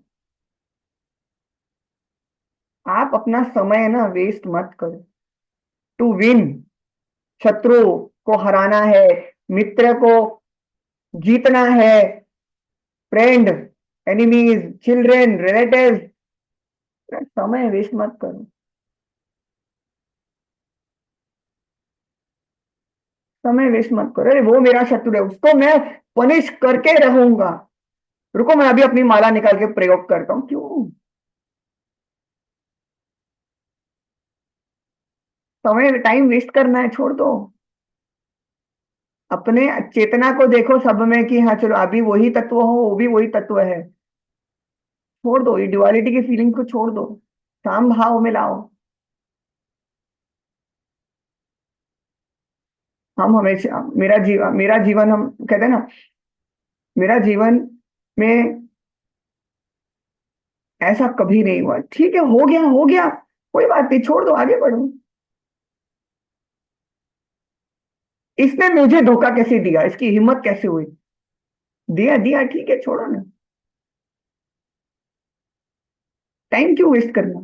आप अपना समय ना वेस्ट मत करो टू विन। शत्रु को हराना है, मित्र को जीतना है, फ्रेंड, एनिमीज, चिल्ड्रन, रिलेटिव्स, समय वेस्ट मत करो। समय वेस्ट मत करो। अरे वो मेरा शत्रु है, उसको मैं पनिश करके रहूंगा। रुको मैं अभी अपनी माला निकाल के प्रयोग करता हूं। क्यों समय टाइम वेस्ट करना है? छोड़ दो। अपने चेतना को देखो सब में कि हाँ चलो अभी वही तत्व हो, वो भी वही तत्व है। छोड़ दो ये ड्युअलिटी की फीलिंग को, छोड़ दो, साम भाव में लाओ। हम हमेशा मेरा जीवन हम कहते हैं ना, मेरा जीवन में ऐसा कभी नहीं हुआ। ठीक है, हो गया हो गया, कोई बात नहीं, छोड़ दो, आगे बढ़ो। इसने मुझे धोखा कैसे दिया, इसकी हिम्मत कैसे हुई? दिया दिया, ठीक है, छोड़ो ना। टाइम क्यों वेस्ट करना?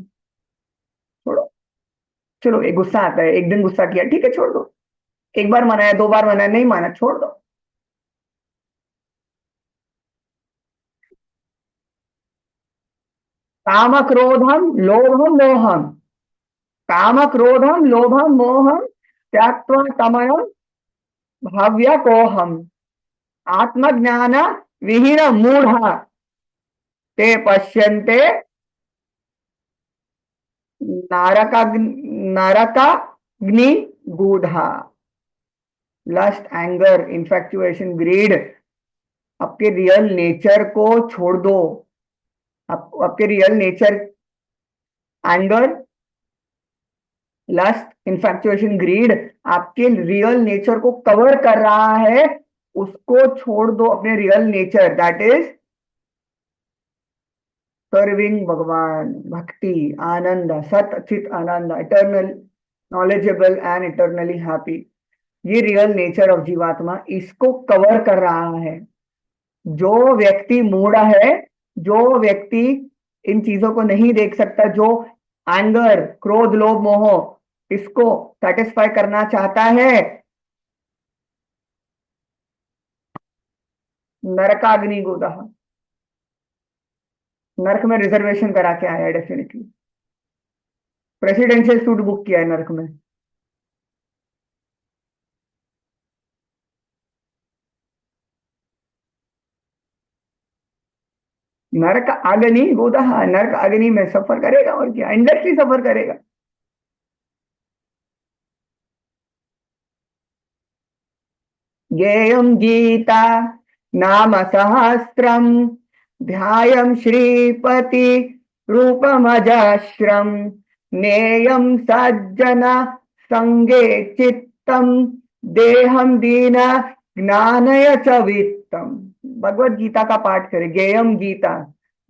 छोड़ो। चलो एक गुस्सा आता है, एक दिन गुस्सा किया, ठीक है, छोड़ दो। एक बार मनाया, दो बार मनाया, नहीं माना, छोड़ दो। काम क्रोधम लोभम मोहम, काम क्रोधम लोभम मोहम त्याक्त्वा तमयम भाव्य कोहम, आत्मज्ञान विहीन मूढ़ा ते पश्यन्ते नारकाग्नि गूढ़ा। लस्ट, एंगर, इन्फैक्चुएशन, ग्रीड, आपके रियल नेचर को छोड़ दो। आपके real nature, anger, lust, infatuation, greed आपके रियल नेचर को कवर कर रहा है। उसको छोड़ दो। अपने real nature, that is serving Bhagwan, bhakti, anand, sat chit anand, eternal knowledgeable and eternally happy. ये रियल नेचर ऑफ जीवात्मा, इसको कवर कर रहा है। जो व्यक्ति मूढ़ है, जो व्यक्ति इन चीजों को नहीं देख सकता, जो एंगर, क्रोध, लोभ, मोह इसको सेटिस्फाई करना चाहता है, नरकाग्नि गोदह, नरक में रिजर्वेशन करा के आया है डेफिनेटली। प्रेसिडेंशियल सूट बुक किया है नरक में। नरक अग्नि गोदह, नरक अग्नि में सफर करेगा, और क्या, इंडस्ट्री सफर करेगा। गेयम गीता नाम सहस्त्रम ध्यायम श्रीपति रूपमजाश्रम नेयम सज्जन संगे चित्तम देहम दीना ज्ञानय च वित्तम। भगवत गीता का पाठ करें, गेयम गीता,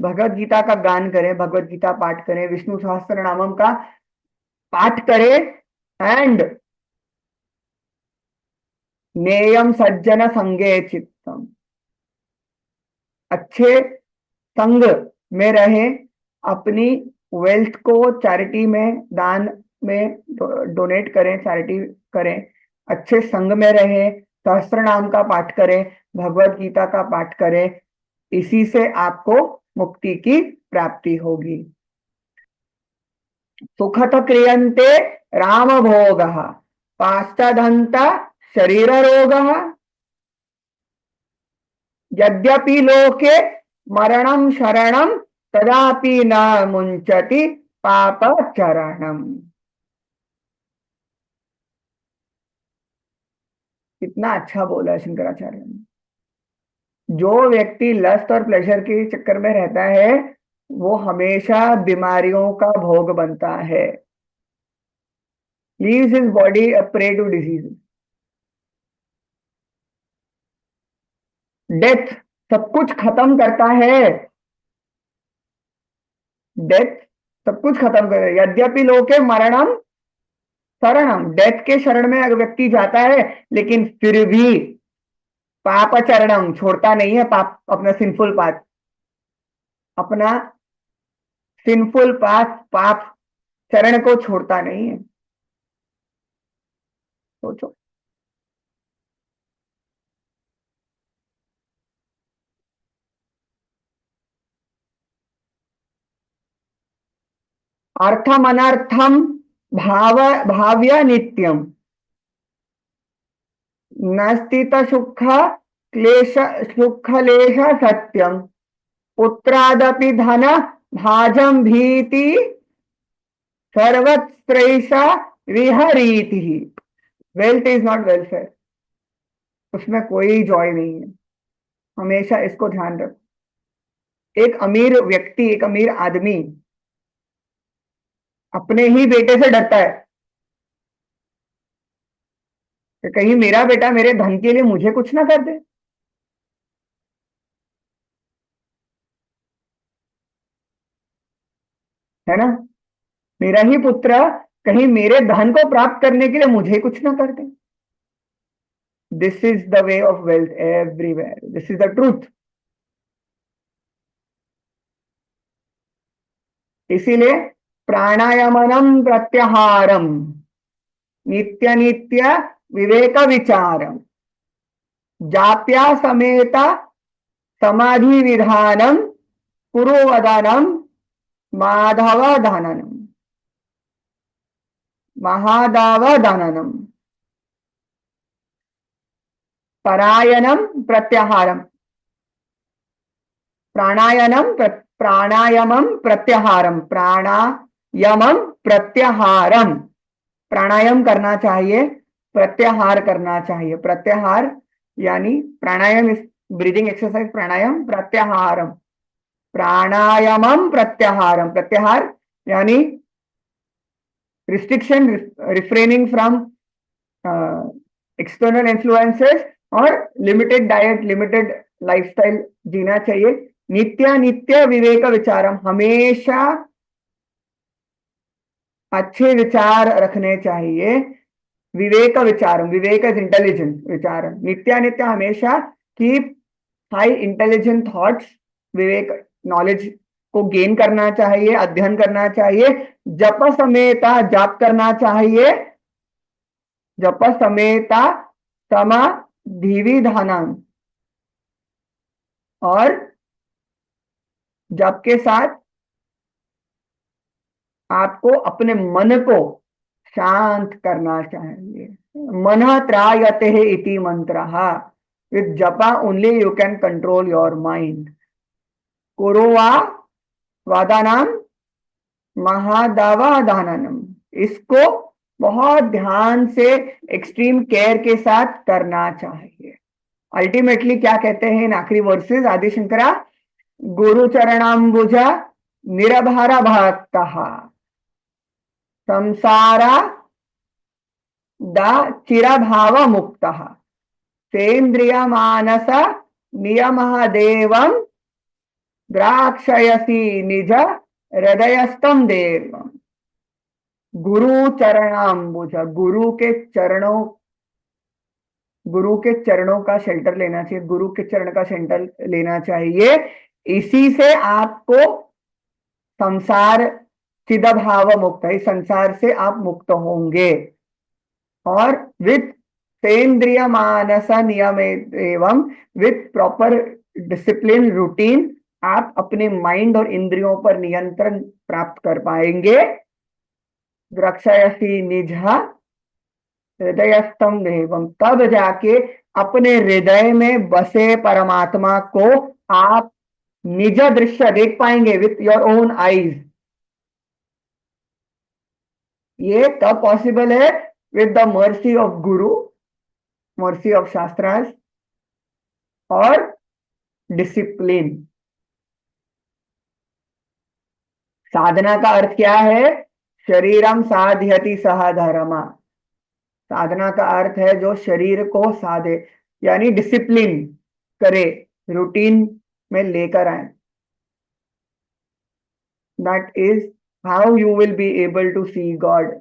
भगवत गीता का गान करें, भगवत गीता पाठ करें, विष्णु सहस्त्र नामम का पाठ करें, एंड नेयम सज्जन संगे चित्तम, अच्छे संग में रहे, अपनी वेल्थ को चैरिटी में, दान में डोनेट करें, चैरिटी करें, अच्छे संग में रहे, सहस्त्र नाम का पाठ करें, भगवत गीता का पाठ करें। इसी से आपको मुक्ति की प्राप्ति होगी। सुखत क्रियन्ते राम भोग पाश्चादंत शरीर रोग, यद्यपि लोके मरणं शरणं तदापि न मुंचति पाप चरणम। कितना अच्छा बोला है शंकराचार्य ने। जो व्यक्ति लस्ट और प्लेजर के चक्कर में रहता है, वो हमेशा बीमारियों का भोग बनता है। Leaves his body a prey to disease. Death सब कुछ खत्म करता है। डेथ सब कुछ खत्म कर, यद्यपि लोके मरणम शरणम, डेथ के शरण में अगर व्यक्ति जाता है लेकिन फिर भी पाप चरणम, छोड़ता नहीं है पाप, अपना सिंफुल पाथ, अपना सिंफुल पाथ, पाप चरण को छोड़ता नहीं है। सोचो। अर्थम अनर्थम भाव भाव्य नित्यम, नास्तित सुख क्लेश, सुख लेश सत्यम, पुत्रादपि धन भाजम भीति, सर्वत्रैषा विहरीति। वेल्थ इज नॉट वेलफेयर, उसमें कोई जॉय नहीं है, हमेशा इसको ध्यान रखो। एक अमीर व्यक्ति, एक अमीर आदमी अपने ही बेटे से डरता है कि कहीं मेरा बेटा मेरे धन के लिए मुझे कुछ ना कर दे। है ना, मेरा ही पुत्र कहीं मेरे धन को प्राप्त करने के लिए मुझे कुछ ना कर दे। This is the way of wealth everywhere, this is the truth. इसीलिए प्राणायामनम प्रत्याहारम, नित्य नित्य विवेक विचारम, जाप्या समेत समाधि विधानम, कुरु वदनम माधव दाननम, महादाव दाननम, परायणम प्रत्याहारम, प्राणायामम प्रत्याहारम, प्राणायामम प्रत्याहारम, प्राणायाम करना चाहिए, प्रत्याहार करना चाहिए। प्रत्याहार यानी प्राणायाम इज ब्रीदिंग एक्सरसाइज, प्राणायाम प्रत्याहारम, प्राणायामम प्रत्याहारम, प्रत्याहार यानी restriction, refraining from external influences, और लिमिटेड डाइट, लिमिटेड लाइफस्टाइल जीना चाहिए। नित्य नित्य विवेक विचारम, हमेशा अच्छे विचार रखने चाहिए। विवेक विचारम, विवेक इज इंटेलिजेंस, विचारम नित्य नित्य, हमेशा कीप हाई इंटेलिजेंट थॉट्स, विवेक नॉलेज को गेन करना चाहिए, अध्ययन करना चाहिए। जप समेता, जाप करना चाहिए, जप समेता समाधिविधानम, और जप के साथ आपको अपने मन को शांत करना चाहिए। मन त्रायते इति मंत्रः, with japa only you can control your mind. कुरुवा वादानाम महादावादानम, इसको बहुत ध्यान से, एक्सट्रीम केयर के साथ करना चाहिए। अल्टीमेटली क्या कहते हैं इन आखिरी वर्सेस आदि शंकरा? गुरु चरणाम्बुज निरभार भक्तः संसारा दा चिरभाव मुक्तः, सेन्द्रिय मानस नियमः देवं द्राक्षयसी निज हृदयस्थम देवम। गुरु चरणाम्बुज, गुरु के चरणों का शेल्टर लेना चाहिए, गुरु के चरण का शेल्टर लेना चाहिए। इसी से आपको संसार चिद भाव मुक्त है, संसार से आप मुक्त होंगे। और विथ सेन्द्रिय मानस नियम एवं विथ प्रॉपर डिसिप्लिन रूटीन आप अपने माइंड और इंद्रियों पर नियंत्रण प्राप्त कर पाएंगे। द्रक्षयसी निजहा हृदयस्थम देवम, तब जाके अपने हृदय में बसे परमात्मा को आप निज दृश्य देख पाएंगे, विथ योर ओन आईज। ये तब पॉसिबल है with the mercy of Guru, mercy of shastras और डिसिप्लिन। साधना का अर्थ क्या है? शरीरम साध्यति सह धर्मा, साधना का अर्थ है जो शरीर को साधे, यानी डिसिप्लिन करे, रूटीन में लेकर आए। That is how you will be able to see God.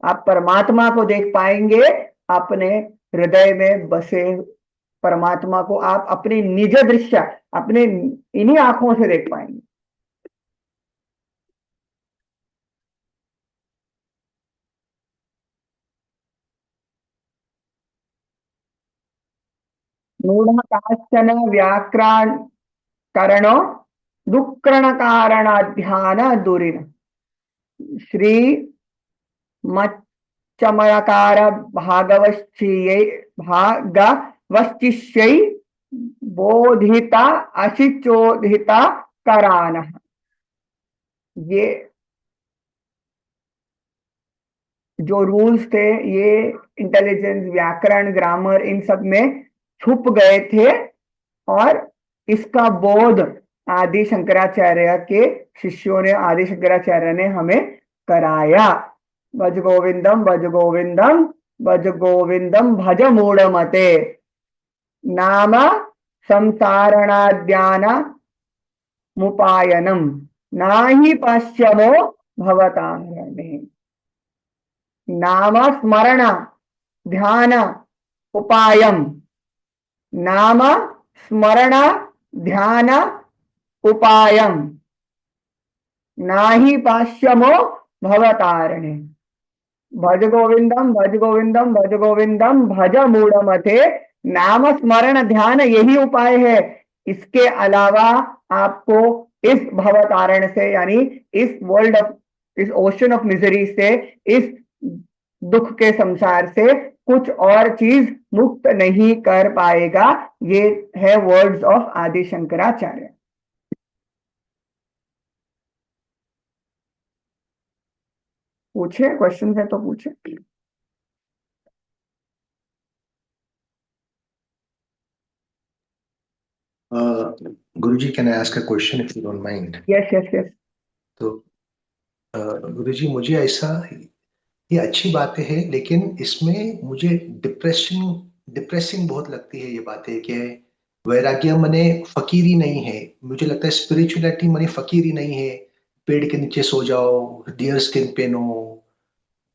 आप परमात्मा को देख पाएंगे, अपने हृदय में बसे परमात्मा को आप अपनी निज दृश्य, अपने इन्हीं आंखों से देख पाएंगे। मूढ़ काश्चन व्याक्राण करणो दुःकरण कारणाध्यान दुरिन श्री मच्चमयकार भागवश्चियै भागवश्चिष्यै बोधिता अशिचोधिता करान। ये जो रूल्स थे, ये इंटेलिजेंस, व्याकरण, ग्रामर, इन सब में छुप गए थे, और इसका बोध आदि शंकराचार्य के शिष्यों ने, आदि शंकराचार्य ने हमें कराया। भज गोविंदम भज गोविंदम भज गोविंदम भज मूढ़मते नाम संसारणाद्यान मुपायनम नाहि पश्यमो भवतारणे। नाम स्मरण ध्यान उपायम, नाम स्मरण ध्यान उपायम नाहि पाश्यमो भवतारणे। भज गोविंदम भज गोविंदम भज गोविंदम भज मूढ़मते, नाम स्मरण ध्यान यही उपाय है। इसके अलावा आपको इस भवतारण से, यानी इस वर्ल्ड ऑफ, इस ओशन ऑफ मिजरी से, इस दुख के संसार से कुछ और चीज मुक्त नहीं कर पाएगा। ये है वर्ड्स ऑफ आदि शंकराचार्य। पूछे, क्वेश्चन है तो पूछे। Guruji, can I ask a question if you don't mind? Yes yes yes. तो गुरुजी, मुझे ऐसा, ये अच्छी बातें हैं, लेकिन इसमें मुझे डिप्रेसिंग बहुत लगती है ये बातें कि वैराग्य मने फकीरी नहीं है। मुझे लगता है स्पिरिचुअलिटी मने फकीरी नहीं है, पेड़ के नीचे सो जाओ, डियर स्किन पहनो।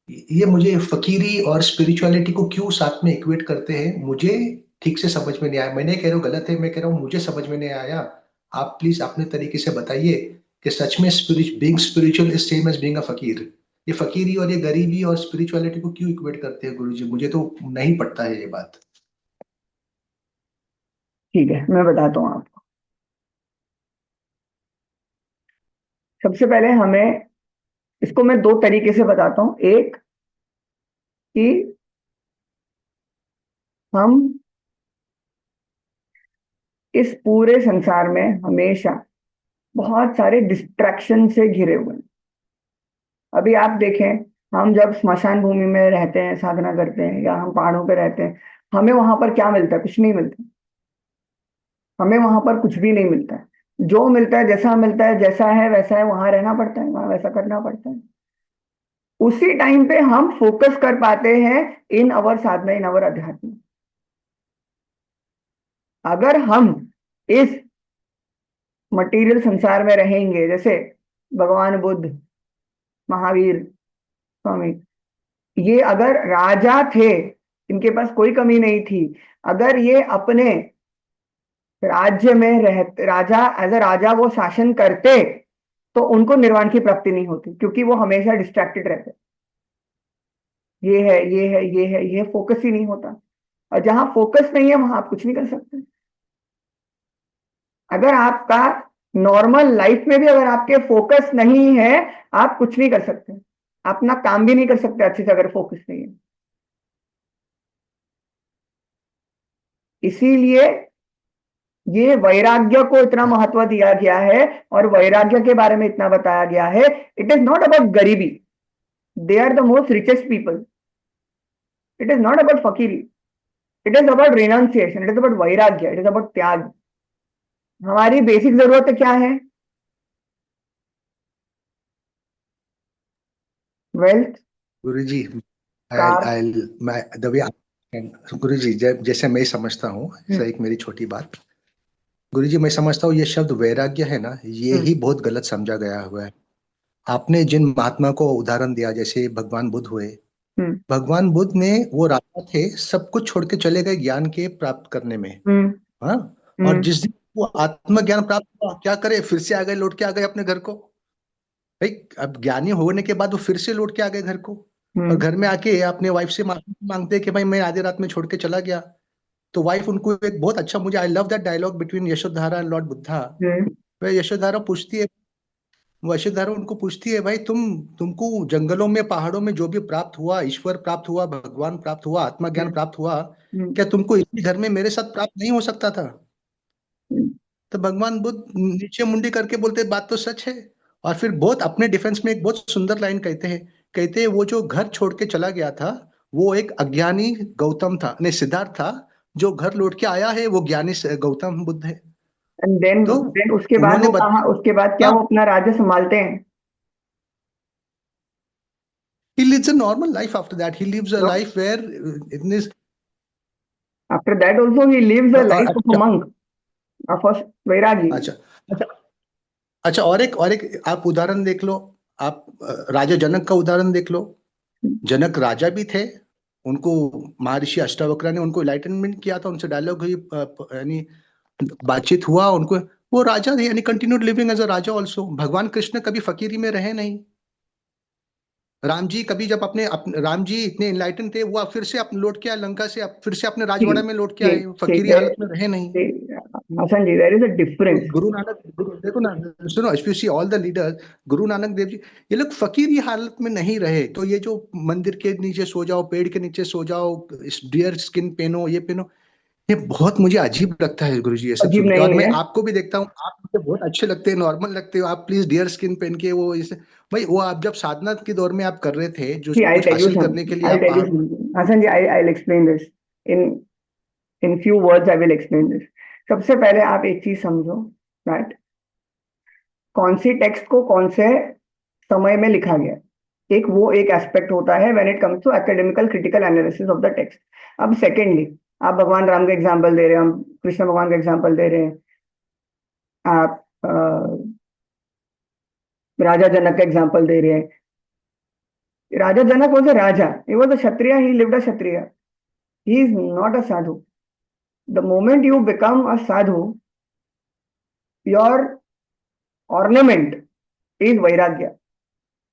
ये मुझे फकीरी और स्पिरिचुअलिटी को क्यों साथ में इक्वेट करते हैं, मुझे ठीक से समझ में नहीं आया। मैं नहीं कह रहा हूँ गलत है, मैं कह रहा हूँ मुझे समझ में नहीं आया। आप प्लीज अपने तरीके से बताइए कि सच में being spiritual is same as being a fakir. ये फकीरी और ये गरीबी और स्पिरिचुअलिटी को क्यों इक्वेट करते हैं गुरुजी, मुझे तो नहीं पड़ता है ये बात। ठीक है, मैं बताता हूँ आपको। सबसे पहले हमें इसको मैं दो तरीके से बताता हूँ। एक कि हम इस पूरे संसार में हमेशा बहुत सारे डिस्ट्रैक्शन से घिरे हुए हैं। अभी आप देखें, हम जब स्मशान भूमि में रहते हैं, साधना करते हैं, या हम पहाड़ों पे रहते हैं, हमें वहां पर क्या मिलता है? कुछ नहीं मिलता। हमें वहां पर कुछ भी नहीं मिलता है। जो मिलता है, जैसा मिलता है, जैसा है वैसा है, वहां रहना पड़ता है, वहां वैसा करना पड़ता है। उसी टाइम पे हम फोकस कर पाते हैं इन अवर साधना, इन अवर अध्यात्म। अगर हम इस मटेरियल संसार में रहेंगे, जैसे भगवान बुद्ध, महावीर स्वामी, ये अगर राजा थे, इनके पास कोई कमी नहीं थी, अगर ये अपने राज्य में रहते, राजा एज अ राजा वो शासन करते, तो उनको निर्वाण की प्राप्ति नहीं होती, क्योंकि वो हमेशा डिस्ट्रैक्टेड रहते। ये है, ये है, ये है, ये फोकस ही नहीं होता। और जहां फोकस नहीं है, वहां आप कुछ नहीं कर सकते। अगर आपका नॉर्मल लाइफ में भी अगर आपके फोकस नहीं है, आप कुछ नहीं कर सकते। अपना काम भी नहीं कर सकते अच्छे से अगर फोकस नहीं है। इसीलिए ये वैराग्य को इतना महत्व दिया गया है, और वैराग्य के बारे में इतना बताया गया है। It is not about garibi, they are the most richest people. It is not about fakiri, it is about renunciation, it is about vairagya, it is about tyag. हमारी बेसिक जरूरत क्या है? Wealth, guruji, car. मैं द वे गुरुजी, जैसे मैं समझता हूँ, ऐसा एक मेरी छोटी बात। गुरुजी, मैं समझता हूँ ये शब्द वैराग्य है ना, ये ही बहुत गलत समझा गया हुआ है। आपने जिन महात्मा को उदाहरण दिया, जैसे भगवान बुद्ध हुए, हम्म भगवान बुद्ध ने, वो राजा थे, सब कुछ छोड़ के चले गए ज्ञान के प्राप्त करने में। हम्म हाँ। और हम्म जिस दिन वो आत्मज्ञान प्राप्त हुआ, क्या करे, फिर से आ गए, लौट के आ गए अपने घर को। भाई, अब ज्ञानी होने के बाद वो फिर से लौट के आ गए घर को। और हम्म घर में आके अपने वाइफ से माफी मांगते हैं कि भाई मैं आधी रात में छोड़ के चला गया। तो वाइफ उनको एक बहुत अच्छा, मुझे I love that dialogue between Yashodhara and Lord Buddha. Hmm वह यशोधरा पूछती है, वो यशोधरा उनको पूछती है, भाई तुमको जंगलों में, पहाड़ों में जो भी प्राप्त हुआ, ईश्वर प्राप्त हुआ, भगवान प्राप्त हुआ, आत्मज्ञान हम्म प्राप्त हुआ, हम्म क्या तुमको इसी घर में मेरे साथ प्राप्त नहीं हो सकता था? हम्म। तो भगवान बुद्ध नीचे मुंडी करके बोलते, बात तो सच है। और फिर बहुत अपने डिफेंस में एक बहुत सुंदर लाइन कहते हैं वो जो घर छोड़ के चला गया था, वो एक अज्ञानी गौतम था, नहीं सिद्धार्थ था। जो घर लौट के आया है, वो ज्ञानी गौतम बुद्ध है। एंड देन तो देन उसके बाद उन्होंने वो कहाँ, बताया, उसके बाद क्या हाँ, वो अपना राज्य संभालते हैं? he lives a normal life after that. He lives a no, life where in this, after that also he lives the life of a अच्छा, मंक, ऑफ अ वैरागी। अच्छा, अच्छा, अच्छा, और एक आप उदाहरण देख लो। आप राजा जनक का उदाहरण देख लो। जनक राजा भी थे। उनको महर्षि अष्टावक्र ने उनको इलाइटनमेंट किया था, उनसे डायलॉग हुई, यानी बातचीत हुआ उनको। वो राजा थे, यानी continued living as a raja also. भगवान कृष्ण कभी फकीरी में रहे नहीं। राम जी कभी, जब राम जी इतने इनलाइटन थे, वो फिर से लौट के आए लंका से, फिर से अपने See, राजवाड़ा में लौट के see, आए, see, फकीरी हालत में रहे नहीं। Hassan ji, there is a difference. Guru Nanak, देखो ना, सुनो, if you see all the leaders, Guru Nanak Dev ji, ये लोग फकीरी हालत में नहीं रहे। तो ये जो मंदिर के नीचे सो जाओ, पेड़ के नीचे सो जाओ, डियर स्किन पहनो, ये पहनो, ये बहुत मुझे अजीब लगता है गुरु जी, ये सब अजीब सुन के। और नहीं मैं है। आपको भी देखता हूँ, आप मुझे बहुत अच्छे लगते हैं, नॉर्मल लगते हो आप। प्लीज डियर स्किन पहन के वो इसे, भाई वो आप जब साधना के दौर में आप कर रहे थे, जो See, I'll कुछ tell you हासिल some. करने के लिए I'll आप tell you पहाड़, something. Hassan ji, I'll explain this in few words. I will explain this. सबसे पहले आप एक चीज समझो, right? कौन सी टेक्स्ट को कौन से समय में लिखा गया, एक एस्पेक्ट होता है when it comes to academical critical analysis of the text. अब सेकेंडली, आप भगवान राम का एग्जाम्पल दे रहे हैं, हम कृष्ण भगवान का एग्जाम्पल दे रहे हैं, आप राजा जनक का एग्जाम्पल दे रहे हैं। राजा जनक was a raja, he was a kshatriya, he lived a kshatriya, he is not a sadhu. The moment you become a sadhu, your ornament is vairagya.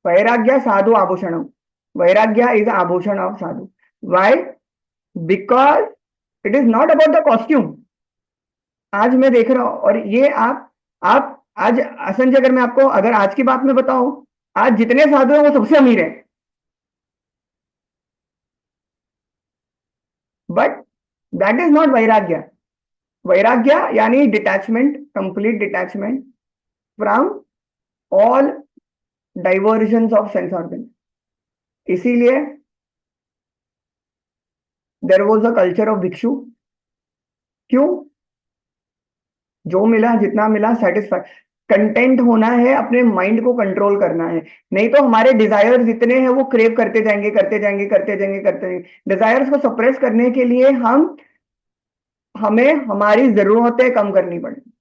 Vairagya sadhu abhushanam. Vairagya is the abhushan of sadhu. Why? Because it is not about the costume. आज मैं देख रहा हूं, और ये आप आज हसन जी, अगर मैं आपको अगर आज की बात में बताऊं, आज जितने साधु हैं वो सबसे अमीर हैं, but that is not vairagya. वैराग्य यानी detachment, complete detachment from all diversions of sense organ. इसीलिए there was a culture of bhikshu. क्यों? जो मिला, जितना मिला, सेटिस्फाई, कंटेंट होना है, अपने माइंड को कंट्रोल करना है। नहीं तो हमारे डिजायर्स इतने हैं, वो क्रेव करते जाएंगे, करते जाएंगे, करते जाएंगे, करते जाएंगे। डिजायर्स को सप्रेस करने के लिए हमें हमारी जरूरतें कम करनी पड़ेगी,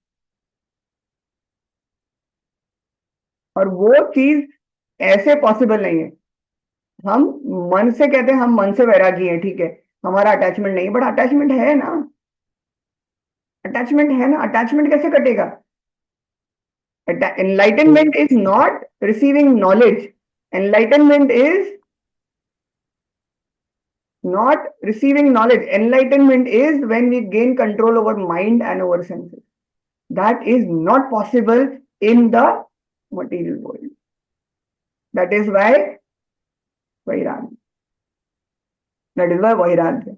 और वो चीज ऐसे पॉसिबल नहीं है। हम मन से कहते हैं हम मन से वैरागी हैं, ठीक है, हमारा अटैचमेंट नहीं, बट अटैचमेंट है ना, अटैचमेंट है ना। अटैचमेंट कैसे कटेगा? Enlightenment is not receiving knowledge. Enlightenment is not receiving knowledge. Enlightenment is when we gain control over mind and over senses. That is not possible in the material world. That is why Vairagya. That is why Vairagya.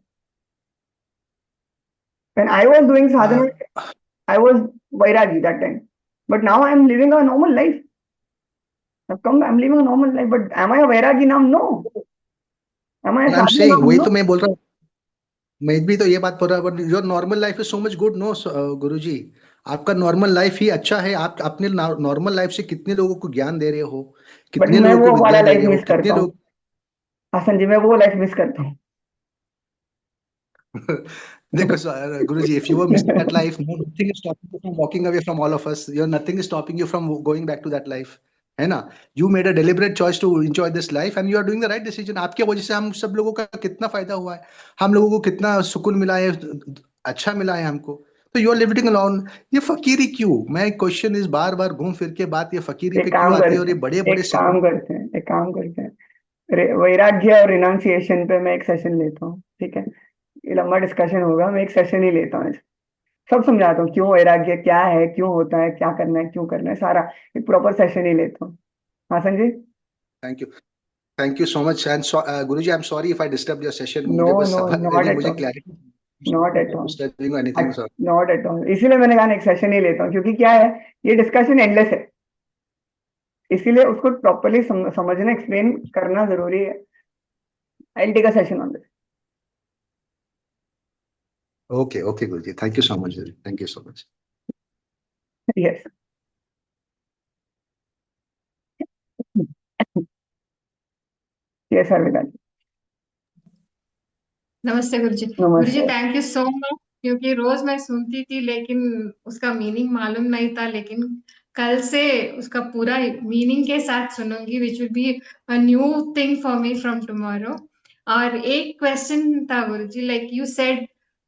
When I was doing sadhana, I was Vairagi that time. But now I am living a normal life. I'm living a normal life. But am I a Vairagi now? No. Am I a I am sadhu now? Saying, वही No. तो मैं बोल रहा हूँ। मैं भी तो ये बात बोल रहा हूँ, but your normal life is so much good, no Guru ji. आपका नॉर्मल लाइफ ही अच्छा है। आप अपने नॉर्मल लाइफ से कितने लोगों को ज्ञान दे रहे हो, बट कितने मैं लोगों वो को वाला विद्या दे लाइफ रहे हो, मिस कितने करता हूँ लोग हसन जी, मैं वो लाइफ मिस करता हूँ। देखो guru ji, if you were missing that life, no, nothing is stopping you from walking away from all of us. Your nothing is stopping you from going back to that life, है ना? You made a deliberate choice to enjoy this life and you are doing the right decision. आपकी वजह से हम सब लोगों का कितना फायदा हुआ है, हम लोगों को कितना सुकून मिला है, अच्छा मिला है हमको। तो यू आर लिविंग अलोन। ये फकीरी क्यों? मैं क्वेश्चन इस बार बार घूम फिर के बात ये फकीरी पे एक क्यों काम आती है, और करते ये हैं, बड़े बड़े एक सपने। काम करते हैं, एक काम करते हैं, वैराग्य और रिनाउंसिएशन पे मैं एक सेशन लेता हूँ, ठीक है? ये लंबा डिस्कशन होगा, मैं एक सेशन ही लेता हूँ, सब समझाता हूँ, क्यों वैराग्य क्या है, क्यों होता है, क्या करना है, क्यों करना है, सारा एक प्रॉपर सेशन ही लेता हूँ। हाँ Sanjay. Thank you so much and Guruji, I am sorry if I disturb your session. No मुझे बस नो, सवाल नॉट यानी एट मुझे all, not at clarity all, disturbing anything, sir. Not at all. इसीलिए मैंने कहा एक सेशन ही लेता हूँ, क्योंकि क्या है, ये डिस्कशन एंडलेस है, इसीलिए उसको प्रॉपरली समझना, एक्सप्लेन करना जरूरी है। I will take a session on this. Okay okay Guruji, thank you so much, thank you so much. Yes. Yes Arvind. नमस्ते गुरुजी। गुरुजी नमस्ते। थैंक यू सो मच, क्योंकि रोज मैं सुनती थी लेकिन उसका मीनिंग मालूम नहीं था, लेकिन कल से उसका पूरा मीनिंग के साथ सुनूंगी, which will be a new thing for me from tomorrow. और एक क्वेश्चन था guruji, like you said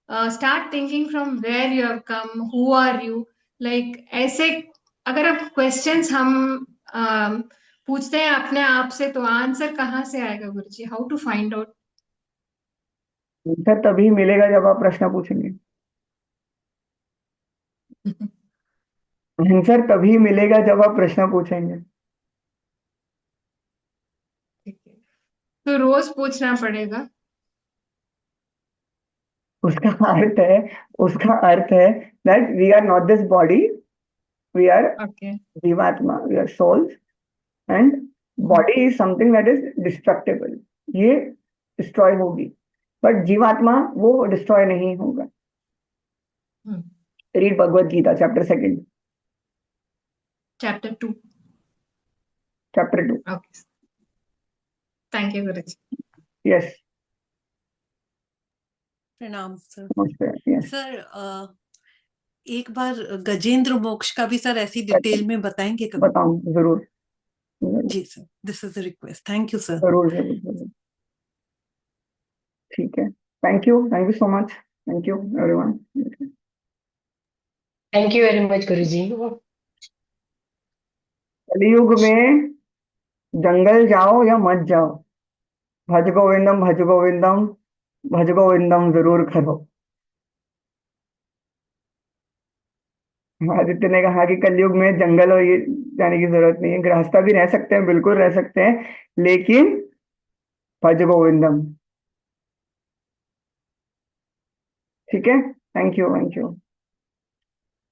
start thinking from where you have come, who are you, like ऐसे अगर अब क्वेश्चंस हम पूछते हैं अपने आप से, तो आंसर कहाँ से आएगा guruji? How to find out? Answer तभी मिलेगा जब आप प्रश्न पूछेंगे। आंसर तभी मिलेगा जब आप प्रश्न पूछेंगे। ठीक है, तो रोज पूछना पड़ेगा। उसका अर्थ है, उसका अर्थ है that we are not this body, we are okay. Jivatma, we are souls, and body is something that is destructible, ये डिस्ट्रॉय होगी, बट जीवात्मा वो डिस्ट्रॉय नहीं होगा। Read Bhagavad Gita chapter 2, chapter 2। Chapter 2। Okay, thank you guruji. Yes. प्रणाम सर। नमस्ते। Yes. Sir एक बार गजेंद्र मोक्ष का भी सर ऐसी डिटेल में बताएंगे कभी? बताऊं जरूर, जी sir, this is a request, thank you sir. जरूर जरूर जरूर। ठीक है, thank you so much, thank you everyone. Thank you very much guruji. कलयुग में जंगल जाओ या मत जाओ, भज गोविंदम भज गोविंदम भज गोविंदम जरूर करो। आदित्य ने कहा कि कलयुग में जंगल और ये जाने की जरूरत नहीं है, गृहस्था भी रह सकते हैं, बिल्कुल रह सकते हैं, लेकिन भज गोविंदम। ठीक है, थैंक यू, थैंक यू।